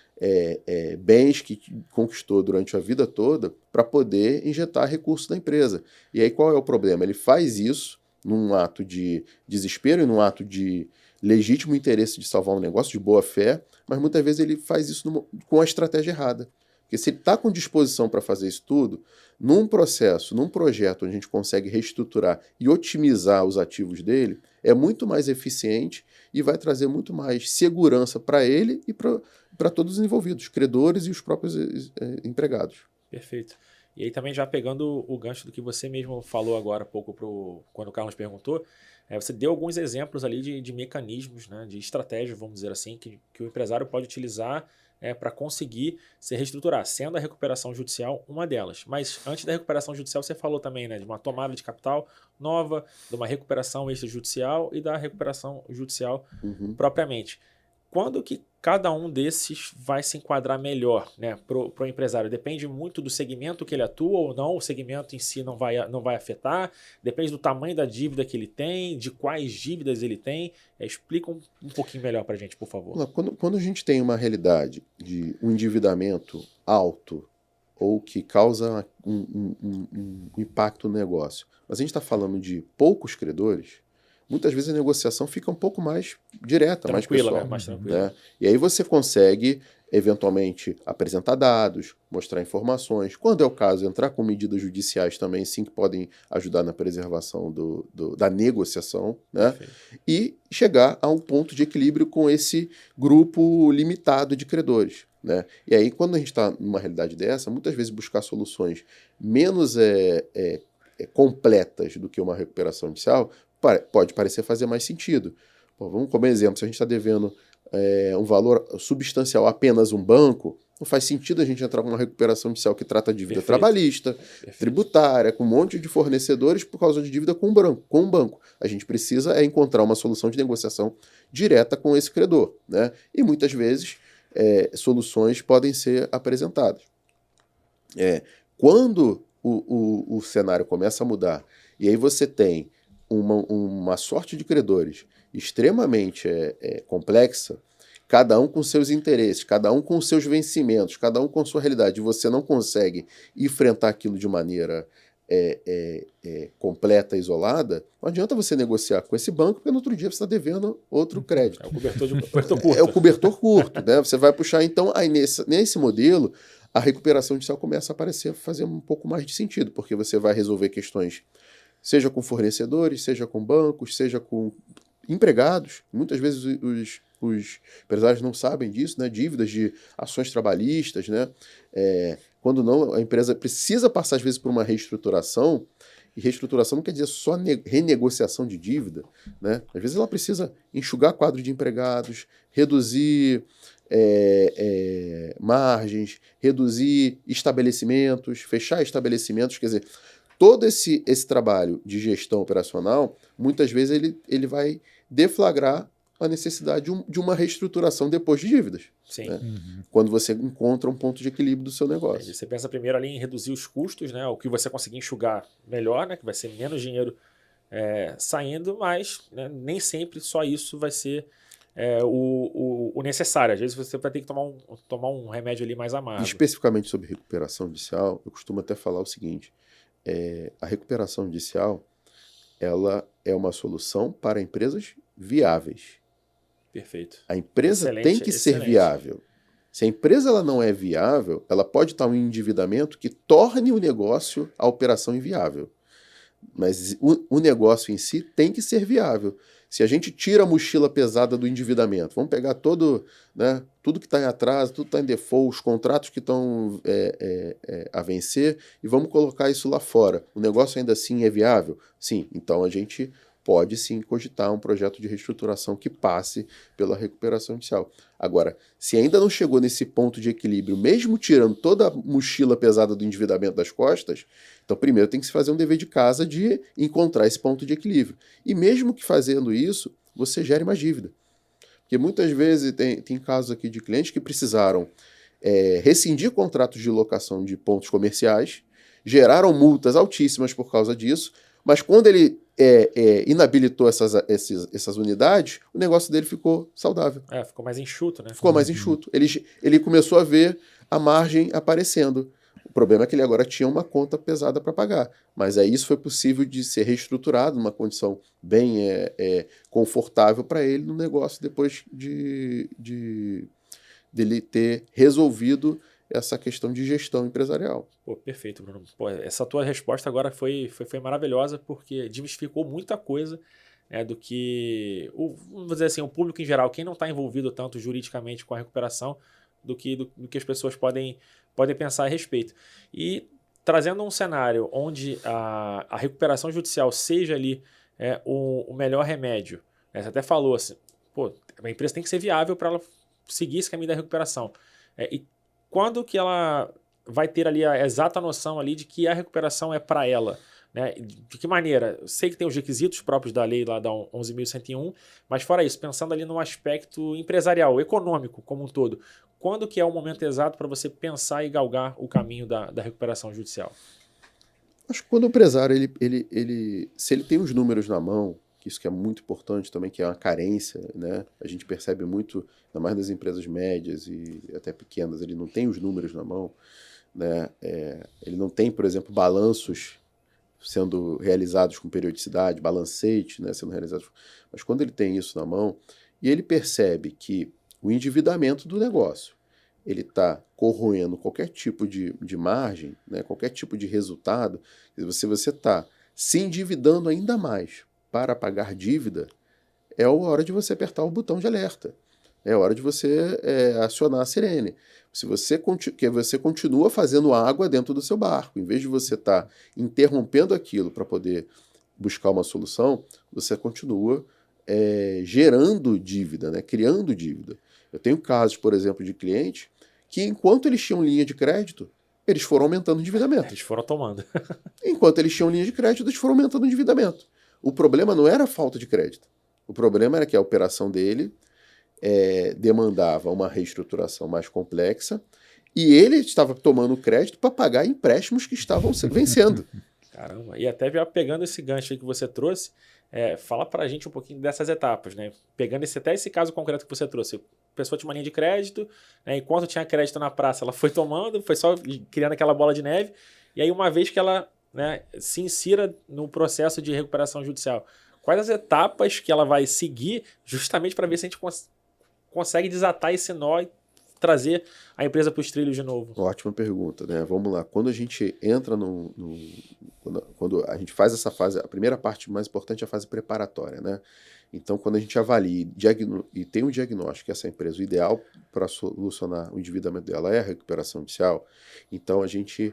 [SPEAKER 3] bens que conquistou durante a vida toda para poder injetar recursos na empresa. E aí qual é o problema? Ele faz isso num ato de desespero e num ato de legítimo interesse de salvar um negócio, de boa fé, mas muitas vezes ele faz isso com a estratégia errada. Porque se ele está com disposição para fazer isso tudo, num processo, num projeto onde a gente consegue reestruturar e otimizar os ativos dele, é muito mais eficiente e vai trazer muito mais segurança para ele e para todos os envolvidos, credores e os próprios empregados.
[SPEAKER 1] Perfeito. E aí também já pegando o gancho do que você mesmo falou agora há pouco quando o Carlos perguntou, você deu alguns exemplos ali de mecanismos, né, de estratégias, vamos dizer assim, que o empresário pode utilizar para conseguir se reestruturar, sendo a recuperação judicial uma delas. Mas antes da recuperação judicial, você falou também, né, de uma tomada de capital nova, de uma recuperação extrajudicial e da recuperação judicial propriamente. Quando que cada um desses vai se enquadrar melhor, né, pro empresário? Depende muito do segmento que ele atua ou não, o segmento em si não vai afetar, depende do tamanho da dívida que ele tem, de quais dívidas ele tem. Explica um pouquinho melhor para a gente, por favor.
[SPEAKER 3] Quando a gente tem uma realidade de um endividamento alto ou que causa um impacto no negócio, mas a gente está falando de poucos credores, muitas vezes a negociação fica um pouco mais direta, mais
[SPEAKER 1] Tranquila,
[SPEAKER 3] pessoal.
[SPEAKER 1] né? Mais tranquila.
[SPEAKER 3] Né? E aí você consegue, eventualmente, apresentar dados, mostrar informações. Quando é o caso, entrar com medidas judiciais também, sim, que podem ajudar na preservação da negociação, né? E chegar a um ponto de equilíbrio com esse grupo limitado de credores. Né? E aí, quando a gente está numa realidade dessa, muitas vezes buscar soluções menos completas do que uma recuperação judicial pode parecer fazer mais sentido. Pô, vamos como exemplo, se a gente está devendo um valor substancial a apenas um banco, não faz sentido a gente entrar com uma recuperação judicial que trata de dívida trabalhista, tributária, com um monte de fornecedores por causa de dívida com um banco. A gente precisa encontrar uma solução de negociação direta com esse credor. Né? E muitas vezes soluções podem ser apresentadas. Quando o cenário começa a mudar e aí você tem uma sorte de credores extremamente complexa, cada um com seus interesses, cada um com seus vencimentos, cada um com sua realidade, e você não consegue enfrentar aquilo de maneira completa, isolada, não adianta você negociar com esse banco, porque no outro dia você está devendo outro crédito.
[SPEAKER 1] É o cobertor curto.
[SPEAKER 3] É o cobertor curto, né? Você vai puxar, então, aí nesse modelo, a recuperação judicial começa a fazer um pouco mais de sentido, porque você vai resolver questões, seja com fornecedores, seja com bancos, seja com empregados. Muitas vezes os empresários não sabem disso, né? Dívidas de ações trabalhistas, né? Quando não, a empresa precisa passar, às vezes, por uma reestruturação, e reestruturação não quer dizer só renegociação de dívida, né? Às vezes ela precisa enxugar quadro de empregados, reduzir margens, reduzir estabelecimentos, fechar estabelecimentos, quer dizer, todo esse trabalho de gestão operacional, muitas vezes ele vai deflagrar a necessidade de uma reestruturação depois de dívidas.
[SPEAKER 1] Sim.
[SPEAKER 3] Né? Quando você encontra um ponto de equilíbrio do seu negócio.
[SPEAKER 1] Você pensa primeiro ali em reduzir os custos, né? O que você conseguir enxugar melhor, né? Que vai ser menos dinheiro saindo, mas né, nem sempre só isso vai ser o necessário. Às vezes você vai ter que tomar um remédio ali mais amargo.
[SPEAKER 3] Especificamente sobre recuperação judicial, eu costumo até falar o seguinte, a recuperação judicial ela é uma solução para empresas viáveis.
[SPEAKER 1] Perfeito.
[SPEAKER 3] A empresa tem que ser viável. Se a empresa ela não é viável, ela pode estar em um endividamento que torne o negócio, a operação inviável. Mas o negócio em si tem que ser viável. Se a gente tira a mochila pesada do endividamento, vamos pegar tudo que está em atraso, tudo que está em default, os contratos que estão a vencer, e vamos colocar isso lá fora. O negócio ainda assim é viável? Sim, então a gente pode sim cogitar um projeto de reestruturação que passe pela recuperação judicial. Agora, se ainda não chegou nesse ponto de equilíbrio, mesmo tirando toda a mochila pesada do endividamento das costas, então primeiro tem que se fazer um dever de casa de encontrar esse ponto de equilíbrio. E mesmo que fazendo isso, você gere mais dívida. Porque muitas vezes tem casos aqui de clientes que precisaram rescindir contratos de locação de pontos comerciais, geraram multas altíssimas por causa disso, mas quando ele inabilitou essas unidades, o negócio dele ficou saudável.
[SPEAKER 1] Ficou mais enxuto, né?
[SPEAKER 3] Ficou mais enxuto. Ele começou a ver a margem aparecendo. O problema é que ele agora tinha uma conta pesada para pagar. Mas aí isso foi possível de ser reestruturado numa condição bem confortável para ele no negócio depois dele ter resolvido essa questão de gestão empresarial.
[SPEAKER 1] Pô, perfeito, Bruno. Pô, essa tua resposta agora foi maravilhosa, porque desmistificou muita coisa do que, vamos dizer assim, o público em geral, quem não está envolvido tanto juridicamente com a recuperação, do que as pessoas podem pensar a respeito. E trazendo um cenário onde a recuperação judicial seja ali o melhor remédio, né? Você até falou assim, pô, a empresa tem que ser viável para ela seguir esse caminho da recuperação. E quando que ela vai ter ali a exata noção ali de que a recuperação é para ela? Né? De que maneira? Eu sei que tem os requisitos próprios da lei lá da 11.101, mas fora isso, pensando ali no aspecto empresarial, econômico como um todo, quando que é o momento exato para você pensar e galgar o caminho da recuperação judicial?
[SPEAKER 3] Acho que quando o empresário, se ele tem os números na mão, que isso que é muito importante também, que é uma carência, né? A gente percebe muito, ainda mais das empresas médias e até pequenas, ele não tem os números na mão, né? Ele não tem, por exemplo, balanços sendo realizados com periodicidade, balancete, né, sendo realizados. Mas quando ele tem isso na mão e ele percebe que o endividamento do negócio ele está corroendo qualquer tipo de margem, né, qualquer tipo de resultado, se você está se endividando ainda mais para pagar dívida, é a hora de você apertar o botão de alerta. É hora de você acionar a sirene. Se você, você continua fazendo água dentro do seu barco, em vez de você estar interrompendo aquilo para poder buscar uma solução, você continua gerando dívida, né? Criando dívida. Eu tenho casos, por exemplo, de clientes que, enquanto eles tinham linha de crédito, eles foram aumentando o endividamento.
[SPEAKER 1] Eles foram tomando.
[SPEAKER 3] Enquanto eles tinham linha de crédito, eles foram aumentando o endividamento. O problema não era a falta de crédito. O problema era que a operação dele demandava uma reestruturação mais complexa e ele estava tomando crédito para pagar empréstimos que estavam vencendo.
[SPEAKER 1] Caramba, e até pegando esse gancho aí que você trouxe, fala pra gente um pouquinho dessas etapas, né? Pegando até esse caso concreto que você trouxe. A pessoa tinha uma linha de crédito, né? Enquanto tinha crédito na praça, ela foi tomando, foi só criando aquela bola de neve, e aí uma vez que ela, né, se insira no processo de recuperação judicial, quais as etapas que ela vai seguir justamente para ver se a gente consegue desatar esse nó e trazer a empresa para os trilhos de novo?
[SPEAKER 3] Ótima pergunta, né? Vamos lá. Quando a gente entra quando a gente faz essa fase, a primeira parte mais importante é a fase preparatória, né? Então, quando a gente avalia e tem um diagnóstico que essa empresa, o ideal para solucionar o endividamento dela é a recuperação judicial, então a gente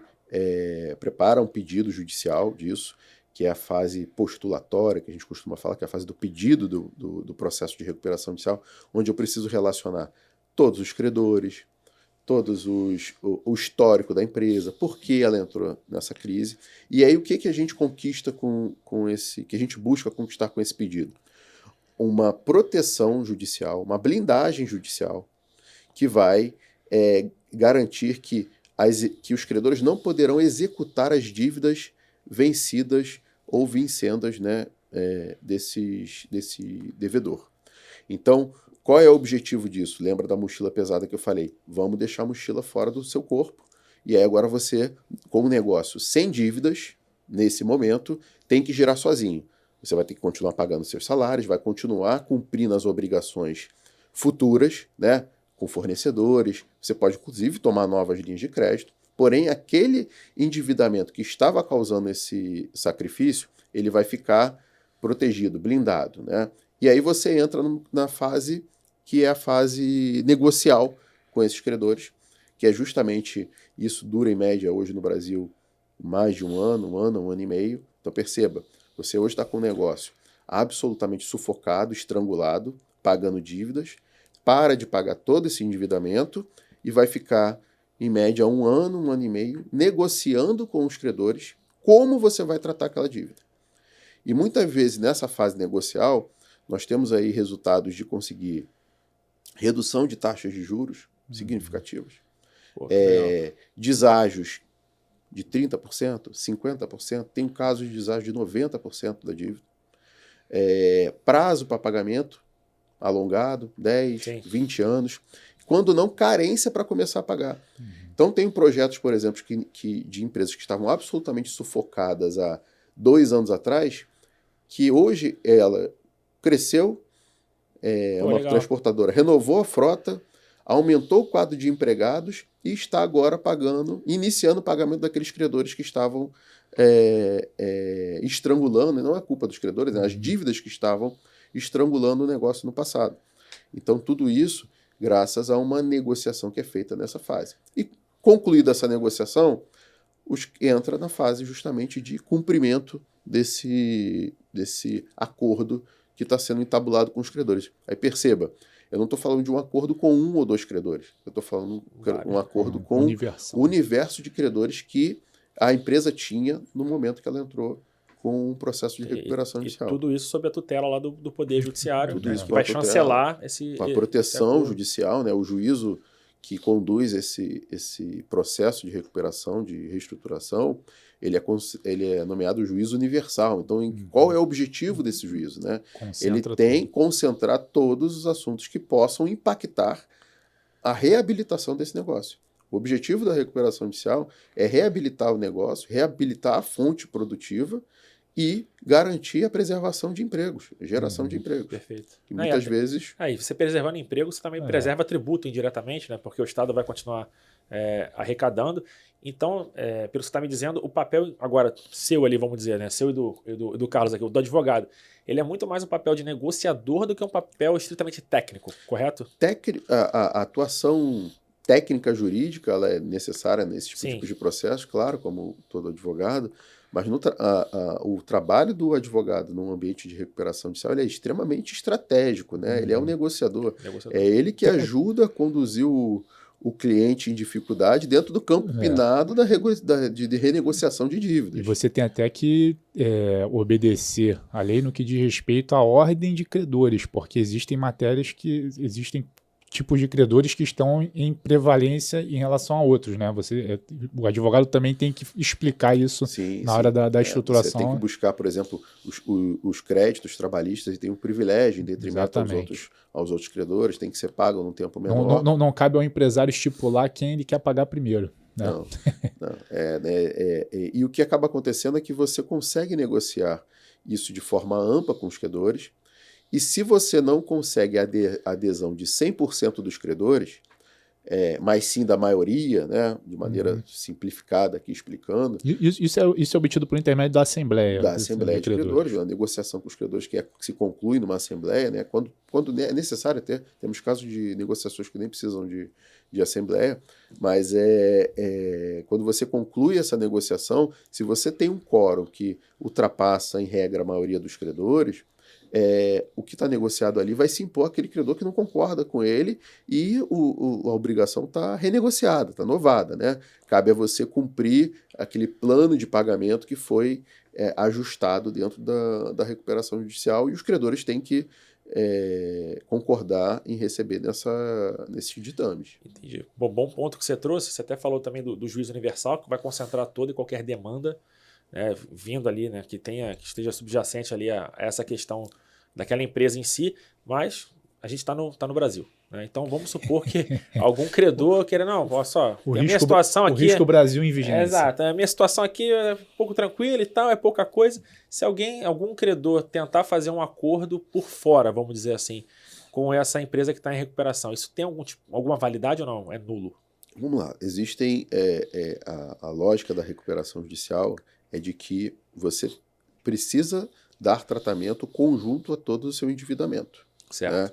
[SPEAKER 3] prepara um pedido judicial disso, que é a fase postulatória, que a gente costuma falar, que é a fase do pedido do processo de recuperação judicial, onde eu preciso relacionar todos os credores, o histórico da empresa, por que ela entrou nessa crise, e aí o que a gente conquista que a gente busca conquistar com esse pedido? Uma proteção judicial, uma blindagem judicial, que vai garantir que os credores não poderão executar as dívidas vencidas ou vincendas, né, desse devedor. Então, qual é o objetivo disso? Lembra da mochila pesada que eu falei? Vamos deixar a mochila fora do seu corpo. E aí agora você, como negócio sem dívidas, nesse momento, tem que girar sozinho. Você vai ter que continuar pagando seus salários, vai continuar cumprindo as obrigações futuras, né, com fornecedores. Você pode, inclusive, tomar novas linhas de crédito. Porém, aquele endividamento que estava causando esse sacrifício, ele vai ficar protegido, blindado, né? E aí você entra na fase que é a fase negocial com esses credores, que é justamente, isso dura em média hoje no Brasil mais de um ano e meio. Então perceba, você hoje está com um negócio absolutamente sufocado, estrangulado, pagando dívidas, para de pagar todo esse endividamento e vai ficar em média um ano e meio, negociando com os credores como você vai tratar aquela dívida. E muitas vezes nessa fase negocial, nós temos aí resultados de conseguir redução de taxas de juros significativas, deságios de 30%, 50%, tem casos de deságio de 90% da dívida, prazo para pagamento alongado, 10,
[SPEAKER 1] Sim.
[SPEAKER 3] 20 anos, quando não, carência para começar a pagar. Então tem projetos, por exemplo, de empresas que estavam absolutamente sufocadas há 2 anos atrás, que hoje ela cresceu, uma
[SPEAKER 1] legal.
[SPEAKER 3] transportadora, renovou a frota, aumentou o quadro de empregados e está agora iniciando o pagamento daqueles credores que estavam estrangulando, e não é culpa dos credores, as dívidas que estavam estrangulando o negócio no passado. Então tudo isso graças a uma negociação que é feita nessa fase. E concluída essa negociação, entra na fase justamente de cumprimento desse acordo que está sendo entabulado com os credores. Aí perceba, eu não estou falando de um acordo com 1 ou 2 credores, eu estou falando de um acordo com o universo de credores que a empresa tinha no momento que ela entrou com um processo de recuperação judicial.
[SPEAKER 1] E tudo isso sob a tutela lá do Poder Judiciário,
[SPEAKER 3] Tudo isso
[SPEAKER 1] que vai chancelar
[SPEAKER 3] a proteção judicial, né, o juízo que conduz esse processo de recuperação, de reestruturação, ele é nomeado juízo universal. Então, qual é o objetivo desse juízo? Né? Ele tem que concentrar todos os assuntos que possam impactar a reabilitação desse negócio. O objetivo da recuperação judicial é reabilitar o negócio, reabilitar a fonte produtiva e garantir a preservação de empregos, geração de empregos.
[SPEAKER 1] Perfeito.
[SPEAKER 3] E muitas vezes...
[SPEAKER 1] Aí, você preservando emprego, você também preserva tributo indiretamente, né? Porque o Estado vai continuar arrecadando. Então, pelo que você está me dizendo, o papel agora seu ali, vamos dizer, né? Seu e do Carlos aqui, o do advogado, ele é muito mais um papel de negociador do que um papel estritamente técnico, correto?
[SPEAKER 3] A atuação técnica jurídica ela é necessária nesse tipo de processo, claro, como todo advogado, mas o trabalho do advogado num ambiente de recuperação judicial ele é extremamente estratégico, né? Ele é um negociador. É ele que ajuda a conduzir o cliente em dificuldade dentro do campo minado de renegociação de dívidas.
[SPEAKER 2] E você tem até que obedecer a lei no que diz respeito à ordem de credores, porque existem matérias que existem tipos de credores que estão em prevalência em relação a outros, né? O advogado também tem que explicar isso na hora da estruturação.
[SPEAKER 3] Você tem que buscar, por exemplo, os créditos trabalhistas e tem um privilégio em detrimento aos outros credores, tem que ser pago num tempo menor.
[SPEAKER 2] Não cabe ao empresário estipular quem ele quer pagar primeiro. Né?
[SPEAKER 3] Não. E o que acaba acontecendo é que você consegue negociar isso de forma ampla com os credores. E se você não consegue a adesão de 100% dos credores, mas sim da maioria, né, de maneira simplificada aqui explicando...
[SPEAKER 2] Isso é obtido por intermédio da Assembleia.
[SPEAKER 3] Da Assembleia de Credores, a negociação com os credores que se conclui numa Assembleia, né, quando é necessário até, temos casos de negociações que nem precisam de Assembleia, mas quando você conclui essa negociação, se você tem um quórum que ultrapassa, em regra, a maioria dos credores... o que está negociado ali vai se impor àquele credor que não concorda com ele e a obrigação está renegociada, está novada, né? Cabe a você cumprir aquele plano de pagamento que foi ajustado dentro da recuperação judicial e os credores têm que concordar em receber nesses ditames.
[SPEAKER 1] Entendi. Bom ponto que você trouxe, você até falou também do juízo universal, que vai concentrar toda e qualquer demanda vindo ali, né, que esteja subjacente ali a essa questão daquela empresa em si, mas a gente está no Brasil. Né? Então vamos supor que algum credor queira, não, olha só, a minha situação aqui...
[SPEAKER 2] O risco Brasil em vigência.
[SPEAKER 1] Exato, a minha situação aqui é um pouco tranquila e tal, é pouca coisa. Se algum credor tentar fazer um acordo por fora, vamos dizer assim, com essa empresa que está em recuperação, isso tem alguma validade ou não? É nulo?
[SPEAKER 3] Vamos lá, existem a lógica da recuperação judicial é de que você precisa dar tratamento conjunto a todo o seu endividamento.
[SPEAKER 1] Certo.
[SPEAKER 3] Né?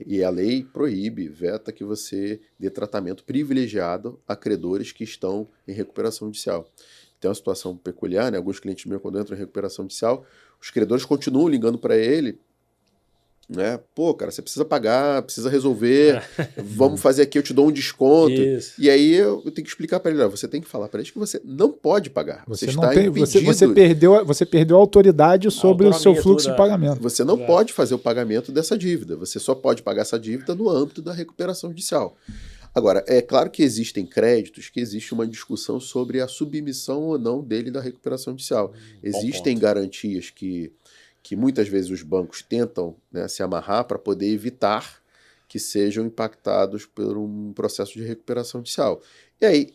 [SPEAKER 3] E a lei proíbe, veta que você dê tratamento privilegiado a credores que estão em recuperação judicial. Tem uma situação peculiar, né? Alguns clientes meus, quando entram em recuperação judicial, os credores continuam ligando para ele, né? Pô, cara, você precisa pagar, precisa resolver, vamos fazer aqui, eu te dou um desconto. Isso. E aí eu tenho que explicar para ele, você tem que falar para ele que você não pode pagar. Você está impedido.
[SPEAKER 2] Você perdeu a autoridade sobre o seu fluxo de pagamento.
[SPEAKER 3] Você não pode fazer o pagamento dessa dívida. Você só pode pagar essa dívida no âmbito da recuperação judicial. Agora, é claro que existem créditos, que existe uma discussão sobre a submissão ou não dele da recuperação judicial. Existem garantias que muitas vezes os bancos tentam, né, se amarrar para poder evitar que sejam impactados por um processo de recuperação judicial. E aí,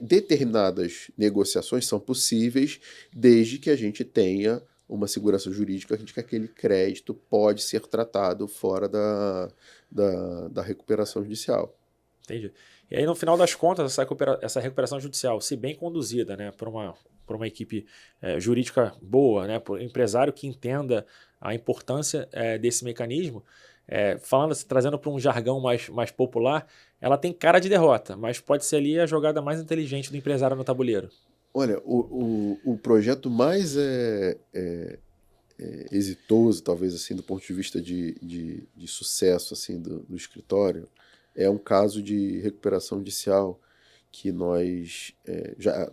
[SPEAKER 3] determinadas negociações são possíveis desde que a gente tenha uma segurança jurídica de que aquele crédito pode ser tratado fora da recuperação judicial.
[SPEAKER 1] Entendi. E aí, no final das contas, essa recuperação judicial, se bem conduzida, né, por uma equipe jurídica boa, né, por um empresário que entenda a importância desse mecanismo, trazendo para um jargão mais popular, ela tem cara de derrota, mas pode ser ali a jogada mais inteligente do empresário no tabuleiro.
[SPEAKER 3] Olha, o projeto mais exitoso, talvez assim, do ponto de vista de sucesso assim, do escritório, é um caso de recuperação judicial que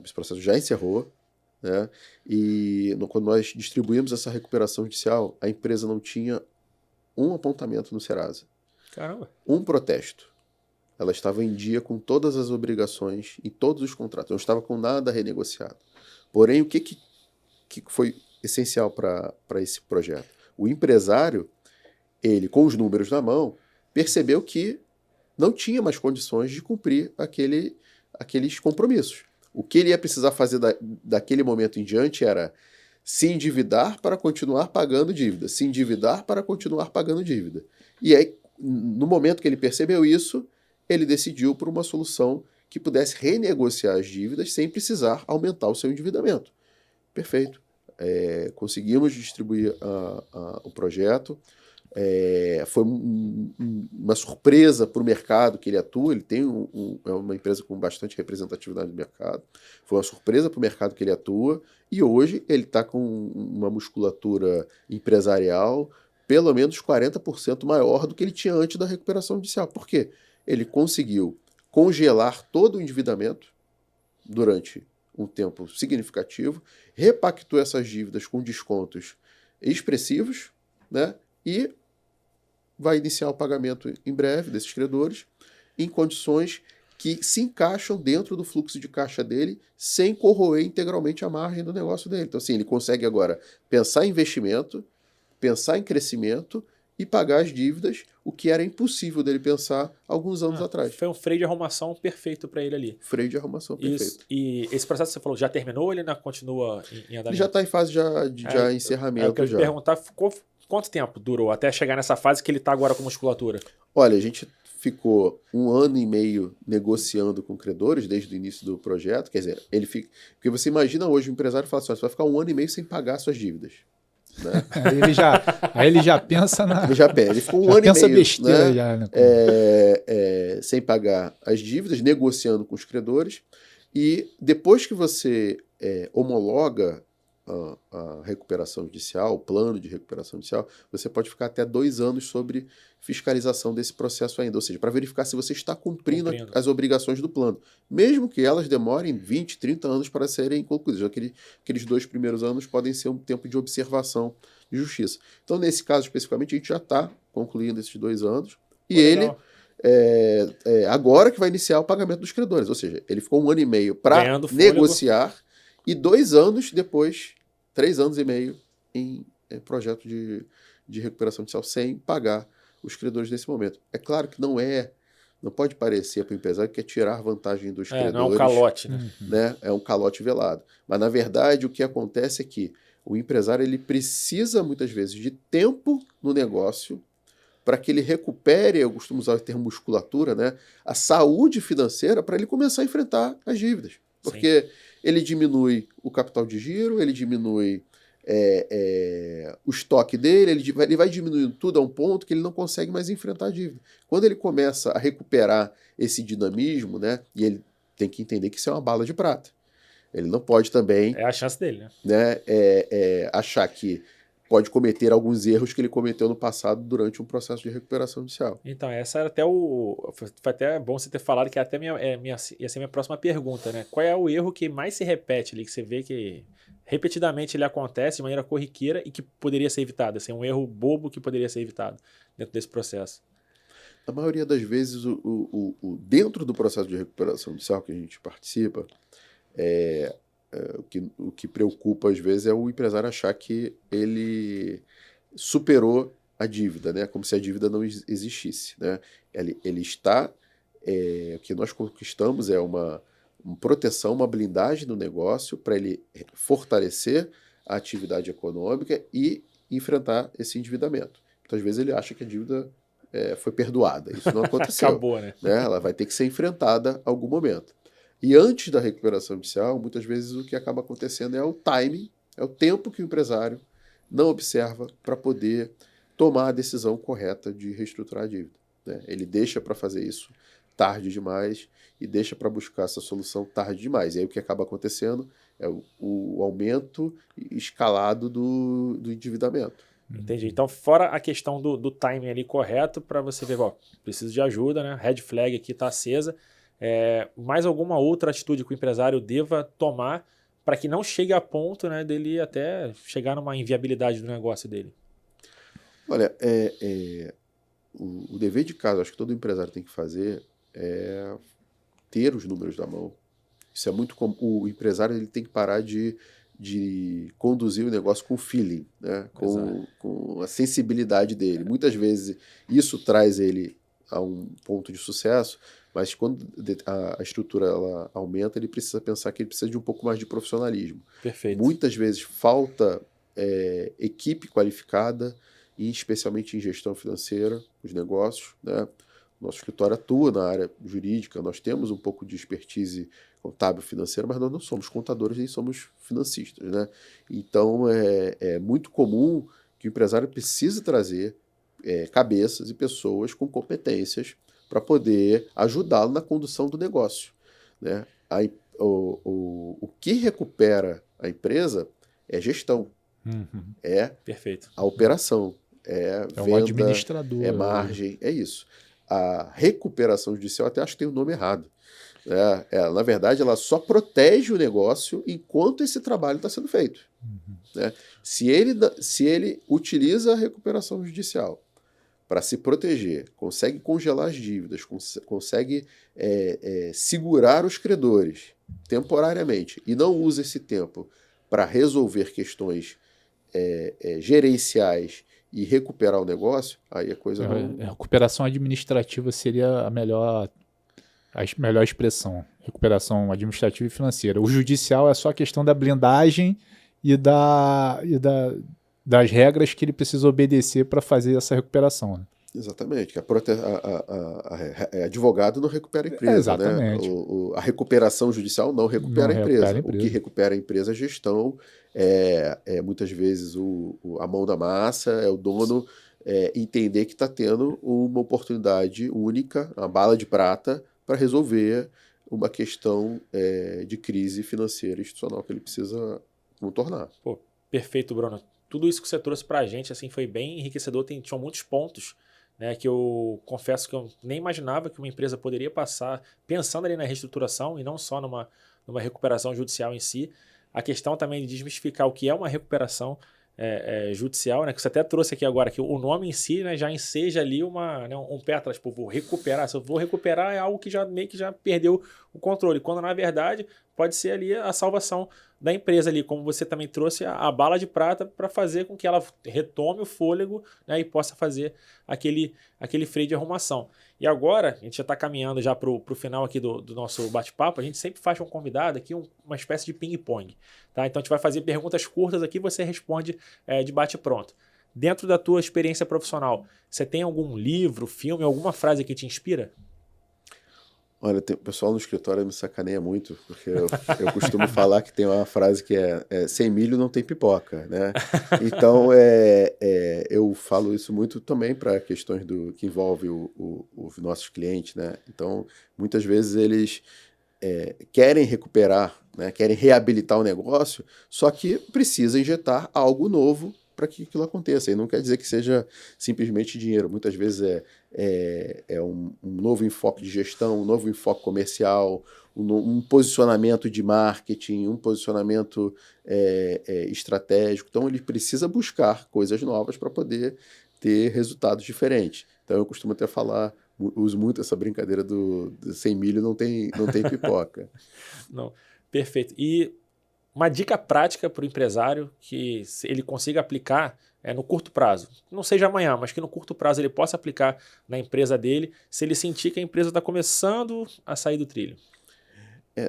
[SPEAKER 3] esse processo já encerrou, né? E quando nós distribuímos essa recuperação judicial, a empresa não tinha um apontamento no Serasa.
[SPEAKER 1] Caramba.
[SPEAKER 3] Um protesto. Ela estava em dia com todas as obrigações em todos os contratos. Não estava com nada renegociado. Porém, o que foi essencial para esse projeto? O empresário, ele com os números na mão, percebeu que não tinha mais condições de cumprir aqueles compromissos. O que ele ia precisar fazer daquele momento em diante era se endividar para continuar pagando dívida, se endividar para continuar pagando dívida. E aí, no momento que ele percebeu isso, ele decidiu por uma solução que pudesse renegociar as dívidas sem precisar aumentar o seu endividamento. Perfeito. Conseguimos distribuir o projeto. Foi uma surpresa para o mercado que ele atua. Ele tem é uma empresa com bastante representatividade no mercado. Foi uma surpresa para o mercado que ele atua. E hoje ele está com uma musculatura empresarial pelo menos 40% maior do que ele tinha antes da recuperação judicial. Por quê? Ele conseguiu congelar todo o endividamento durante um tempo significativo, repactou essas dívidas com descontos expressivos, né? E vai iniciar o pagamento em breve desses credores em condições que se encaixam dentro do fluxo de caixa dele sem corroer integralmente a margem do negócio dele. Então, assim, ele consegue agora pensar em investimento, pensar em crescimento e pagar as dívidas, o que era impossível dele pensar alguns anos atrás.
[SPEAKER 1] Foi um freio de arrumação perfeito para ele ali.
[SPEAKER 3] Freio de arrumação perfeito.
[SPEAKER 1] E esse processo que você falou, já terminou ou ele ainda continua em andamento?
[SPEAKER 3] Ele já está em fase de encerramento.
[SPEAKER 1] Eu quero te perguntar, quanto tempo durou até chegar nessa fase que ele está agora com musculatura?
[SPEAKER 3] Olha, a gente ficou 1 ano e meio negociando com credores desde o início do projeto. Quer dizer, porque você imagina hoje o empresário fala assim, você vai ficar 1 ano e meio sem pagar suas dívidas. Né?
[SPEAKER 2] Aí ele já pensa na...
[SPEAKER 3] Ele ficou 1 ano e meio,
[SPEAKER 2] pensa besteira, né? Já, né?
[SPEAKER 3] Sem pagar as dívidas, negociando com os credores. E depois que você homologa a recuperação judicial, o plano de recuperação judicial, você pode ficar até 2 anos sobre fiscalização desse processo ainda, ou seja, para verificar se você está cumprindo as obrigações do plano, mesmo que elas demorem 20, 30 anos para serem concluídas. Aqueles 2 primeiros anos podem ser um tempo de observação de justiça. Então, nesse caso especificamente, a gente já está concluindo esses 2 anos, e ele agora que vai iniciar o pagamento dos credores, ou seja, ele ficou 1 ano e meio para negociar, e 2 anos depois, 3 anos e meio em projeto de recuperação judicial sem pagar os credores nesse momento. É claro que não pode parecer para o empresário que é tirar vantagem dos credores.
[SPEAKER 1] Não é um calote,
[SPEAKER 3] né? É um calote velado. Mas, na verdade, o que acontece é que o empresário ele precisa, muitas vezes, de tempo no negócio para que ele recupere, eu costumo usar o termo musculatura, né? A saúde financeira para ele começar a enfrentar as dívidas. Porque ele diminui o capital de giro, ele diminui o estoque dele, ele vai diminuindo tudo a um ponto que ele não consegue mais enfrentar a dívida. Quando ele começa a recuperar esse dinamismo, né, e ele tem que entender que isso é uma bala de prata. Ele não pode também...
[SPEAKER 1] É a chance dele,
[SPEAKER 3] né? Achar que pode cometer alguns erros que ele cometeu no passado durante um processo de recuperação judicial.
[SPEAKER 1] Então, essa era foi até bom você ter falado, que até ia ser minha próxima pergunta, né? Qual é o erro que mais se repete ali, que você vê que repetidamente ele acontece de maneira corriqueira e que poderia ser evitado? Assim, um erro bobo que poderia ser evitado dentro desse processo?
[SPEAKER 3] Na maioria das vezes, dentro do processo de recuperação judicial que a gente participa, o que preocupa às vezes é o empresário achar que ele superou a dívida, né? Como se a dívida não existisse, né? Ele está... o que nós conquistamos é uma proteção, uma blindagem do negócio para ele fortalecer a atividade econômica e enfrentar esse endividamento. Muitas vezes ele acha que a dívida foi perdoada. Isso não aconteceu.
[SPEAKER 1] Acabou, né?
[SPEAKER 3] Ela vai ter que ser enfrentada em algum momento. E antes da recuperação judicial, muitas vezes o que acaba acontecendo é o timing, é o tempo que o empresário não observa para poder tomar a decisão correta de reestruturar a dívida, né? Ele deixa para fazer isso tarde demais e deixa para buscar essa solução tarde demais. E aí o que acaba acontecendo é o aumento escalado do endividamento.
[SPEAKER 1] Entendi. Então, fora a questão do timing ali correto, para você ver, preciso de ajuda, né? Red flag aqui está acesa. Mais alguma outra atitude que o empresário deva tomar para que não chegue a ponto, né, dele até chegar numa inviabilidade do negócio dele?
[SPEAKER 3] Olha, o dever de casa, acho que todo empresário tem que fazer é ter os números na mão. Isso é muito comum. O empresário ele tem que parar de conduzir o negócio com feeling, né? Com a sensibilidade dele. Muitas vezes isso traz ele a um ponto de sucesso, mas quando a estrutura ela aumenta, ele precisa pensar que ele precisa de um pouco mais de profissionalismo.
[SPEAKER 1] Perfeito.
[SPEAKER 3] Muitas vezes falta equipe qualificada, e especialmente em gestão financeira, os negócios, né? Nosso escritório atua na área jurídica, nós temos um pouco de expertise contábil financeira, mas nós não somos contadores nem somos financistas, né? Então, é muito comum que o empresário precise trazer cabeças e pessoas com competências para poder ajudá-lo na condução do negócio, né? O que recupera a empresa é gestão, é
[SPEAKER 1] Perfeito.
[SPEAKER 3] a operação, é
[SPEAKER 2] É
[SPEAKER 3] venda,
[SPEAKER 2] o administrador.
[SPEAKER 3] é margem, é isso. A recuperação judicial, até acho que tem o nome errado. Na verdade, ela só protege o negócio enquanto esse trabalho está sendo feito. Né? Se ele utiliza a recuperação judicial para se proteger, consegue congelar as dívidas, consegue segurar os credores temporariamente e não usa esse tempo para resolver questões gerenciais e recuperar o negócio, aí a coisa não...
[SPEAKER 2] A recuperação administrativa seria a melhor expressão. Recuperação administrativa e financeira. O judicial é só a questão da blindagem e das regras que ele precisa obedecer para fazer essa recuperação. Né?
[SPEAKER 3] Exatamente. Advogado não recupera a empresa.
[SPEAKER 2] Exatamente.
[SPEAKER 3] Né? A recuperação judicial não recupera a empresa. O que recupera a empresa é a gestão, muitas vezes a mão da massa, é o dono entender que está tendo uma oportunidade única, uma bala de prata, para resolver uma questão de crise financeira e institucional que ele precisa contornar.
[SPEAKER 1] Pô, perfeito, Bruno. Tudo isso que você trouxe para a gente assim, foi bem enriquecedor, tinham muitos pontos, né, que eu confesso que eu nem imaginava que uma empresa poderia passar pensando ali na reestruturação e não só numa recuperação judicial em si. A questão também de desmistificar o que é uma recuperação judicial, né, que você até trouxe aqui agora, que o nome em si, né, já enseja ali um pé atrás, tipo, vou recuperar. Se eu vou recuperar é algo que meio que já perdeu o controle, quando na verdade pode ser ali a salvação da empresa ali, como você também trouxe a bala de prata para fazer com que ela retome o fôlego, né, e possa fazer aquele freio de arrumação. E agora, a gente já está caminhando já para o final aqui do nosso bate-papo, a gente sempre faz um convidado aqui uma espécie de ping-pong. Tá? Então a gente vai fazer perguntas curtas aqui, você responde de bate-pronto. Dentro da tua experiência profissional, você tem algum livro, filme, alguma frase que te inspira?
[SPEAKER 3] Olha, o pessoal no escritório me sacaneia muito, porque eu costumo falar que tem uma frase que sem milho não tem pipoca, né? Então, eu falo isso muito também para questões que envolvem os nossos clientes, né? Então, muitas vezes eles querem recuperar, né? Querem reabilitar o negócio, só que precisa injetar algo novo para que aquilo aconteça. E não quer dizer que seja simplesmente dinheiro. Muitas vezes um novo enfoque de gestão, um novo enfoque comercial, um posicionamento de marketing, um posicionamento estratégico. Então, ele precisa buscar coisas novas para poder ter resultados diferentes. Então, eu costumo até falar, uso muito essa brincadeira do sem milho não tem pipoca.
[SPEAKER 1] Não, perfeito. E uma dica prática para o empresário que ele consiga aplicar no curto prazo. Não seja amanhã, mas que no curto prazo ele possa aplicar na empresa dele, se ele sentir que a empresa está começando a sair do trilho.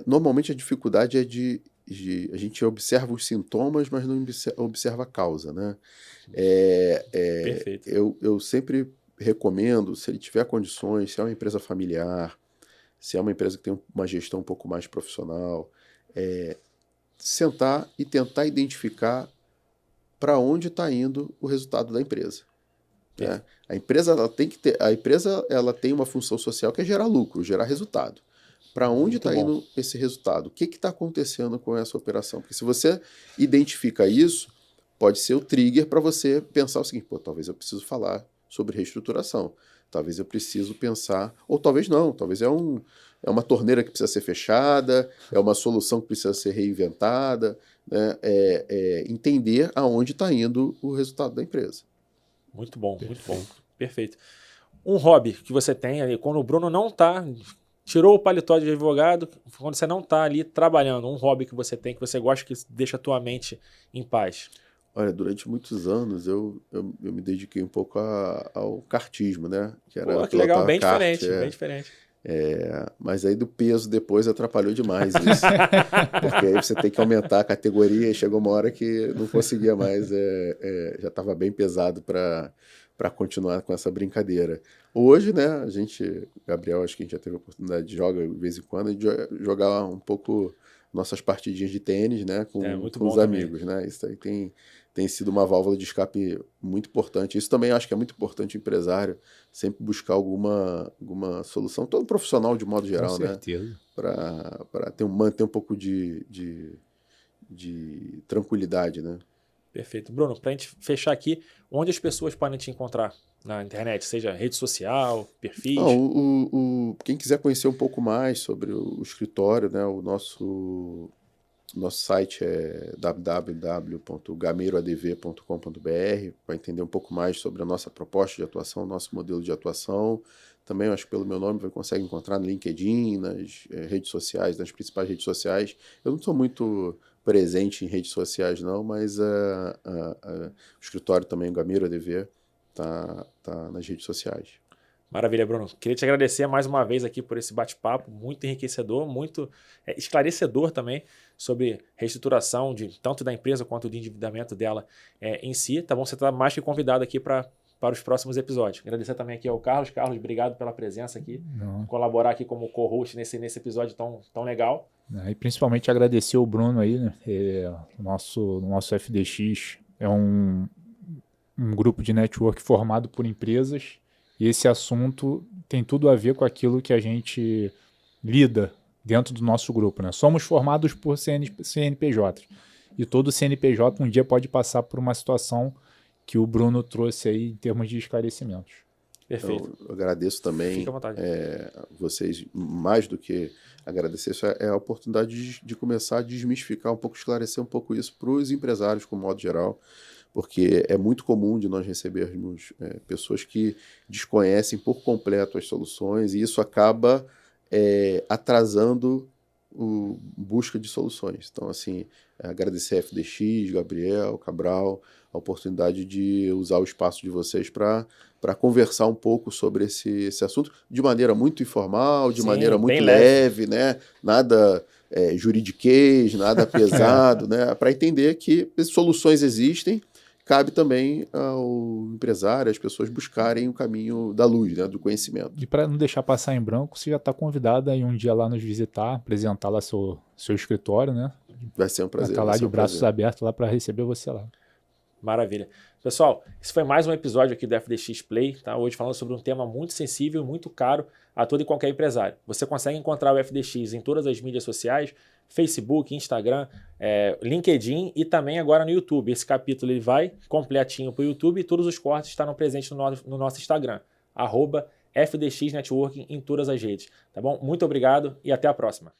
[SPEAKER 3] Normalmente a dificuldade é a gente observa os sintomas, mas não observa a causa, né?
[SPEAKER 1] Perfeito.
[SPEAKER 3] Eu sempre recomendo, se ele tiver condições, se é uma empresa familiar, se é uma empresa que tem uma gestão um pouco mais profissional, sentar e tentar identificar para onde está indo o resultado da empresa. Né? A empresa ela tem uma função social que é gerar lucro, gerar resultado. Para onde está indo esse resultado? O que está acontecendo com essa operação? Porque se você identifica isso, pode ser o trigger para você pensar o seguinte, talvez eu preciso falar sobre reestruturação. Talvez eu preciso pensar, ou talvez não, talvez é uma torneira que precisa ser fechada, é uma solução que precisa ser reinventada, né? Entender aonde está indo o resultado da empresa.
[SPEAKER 1] Muito bom, muito bom. Perfeito. Um hobby que você tem ali, quando o Bruno não está, tirou o paletó de advogado, quando você não está ali trabalhando, um hobby que você tem, que você gosta, que deixa a tua mente em paz.
[SPEAKER 3] Olha, durante muitos anos eu me dediquei um pouco ao kartismo, né? Que era
[SPEAKER 1] Pô, que legal,
[SPEAKER 3] pilotar
[SPEAKER 1] bem
[SPEAKER 3] kart,
[SPEAKER 1] diferente, bem diferente.
[SPEAKER 3] mas aí do peso depois atrapalhou demais isso. Porque aí você tem que aumentar a categoria e chegou uma hora que não conseguia mais, já estava bem pesado para continuar com essa brincadeira. Hoje, né, Gabriel, acho que a gente já teve a oportunidade de jogar de vez em quando, de jogar um pouco nossas partidinhas de tênis, né,
[SPEAKER 1] Muito
[SPEAKER 3] com
[SPEAKER 1] bom
[SPEAKER 3] os
[SPEAKER 1] também.
[SPEAKER 3] amigos, né? Isso aí tem sido uma válvula de escape muito importante. Isso também acho que é muito importante o empresário sempre buscar alguma solução, todo profissional de modo geral,
[SPEAKER 2] Com certeza.
[SPEAKER 3] né? Para manter um pouco de tranquilidade, né?
[SPEAKER 1] Perfeito. Bruno, para a gente fechar aqui, onde as pessoas podem te encontrar na internet? Seja rede social, perfis?
[SPEAKER 3] Quem quiser conhecer um pouco mais sobre o escritório, né? O nosso site é www.gameiroadv.com.br, para entender um pouco mais sobre a nossa proposta de atuação, nosso modelo de atuação. Também, acho que pelo meu nome, você consegue encontrar no LinkedIn, nas redes sociais, nas principais redes sociais. Eu não sou muito presente em redes sociais, não, mas o escritório também, o Gameiro ADV, tá nas redes sociais.
[SPEAKER 1] Maravilha, Bruno. Queria te agradecer mais uma vez aqui por esse bate-papo muito enriquecedor, muito esclarecedor também sobre reestruturação tanto da empresa quanto de endividamento dela em si. Tá bom? Você está mais que convidado aqui para os próximos episódios. Agradecer também aqui ao Carlos. Carlos, obrigado pela presença aqui, colaborar aqui como co-host nesse episódio tão legal.
[SPEAKER 2] E principalmente agradecer o Bruno aí, né? O nosso FDX é um grupo de network formado por empresas. E esse assunto tem tudo a ver com aquilo que a gente lida dentro do nosso grupo, né? Somos formados por CNPJ. E todo CNPJ um dia pode passar por uma situação que o Bruno trouxe aí em termos de esclarecimentos.
[SPEAKER 1] Perfeito.
[SPEAKER 3] Eu agradeço também.
[SPEAKER 1] Fique à vontade.
[SPEAKER 3] Vocês, mais do que agradecer, isso é a oportunidade de começar a desmistificar um pouco, esclarecer um pouco isso para os empresários, como modo geral. Porque é muito comum de nós recebermos pessoas que desconhecem por completo as soluções e isso acaba atrasando a busca de soluções. Então, assim, agradecer a FDX, Gabriel, Cabral, a oportunidade de usar o espaço de vocês para conversar um pouco sobre esse assunto de maneira muito informal, de maneira muito leve, né? Nada juridiquês, nada pesado, né? Para entender que soluções existem. Cabe também ao empresário, às pessoas buscarem o caminho da luz, né, do conhecimento.
[SPEAKER 2] E para não deixar passar em branco, você já está convidado a ir um dia lá nos visitar, apresentar lá seu escritório, né?
[SPEAKER 3] Vai ser um prazer.
[SPEAKER 2] Vai estar lá de braços abertos lá para receber você lá.
[SPEAKER 1] Maravilha. Pessoal, esse foi mais um episódio aqui do FDX Play, tá? Hoje falando sobre um tema muito sensível e muito caro a todo e qualquer empresário. Você consegue encontrar o FDX em todas as mídias sociais, Facebook, Instagram, LinkedIn e também agora no YouTube. Esse capítulo ele vai completinho para o YouTube e todos os cortes estarão presentes no nosso Instagram, @FDX Networking em todas as redes. Tá bom? Muito obrigado e até a próxima.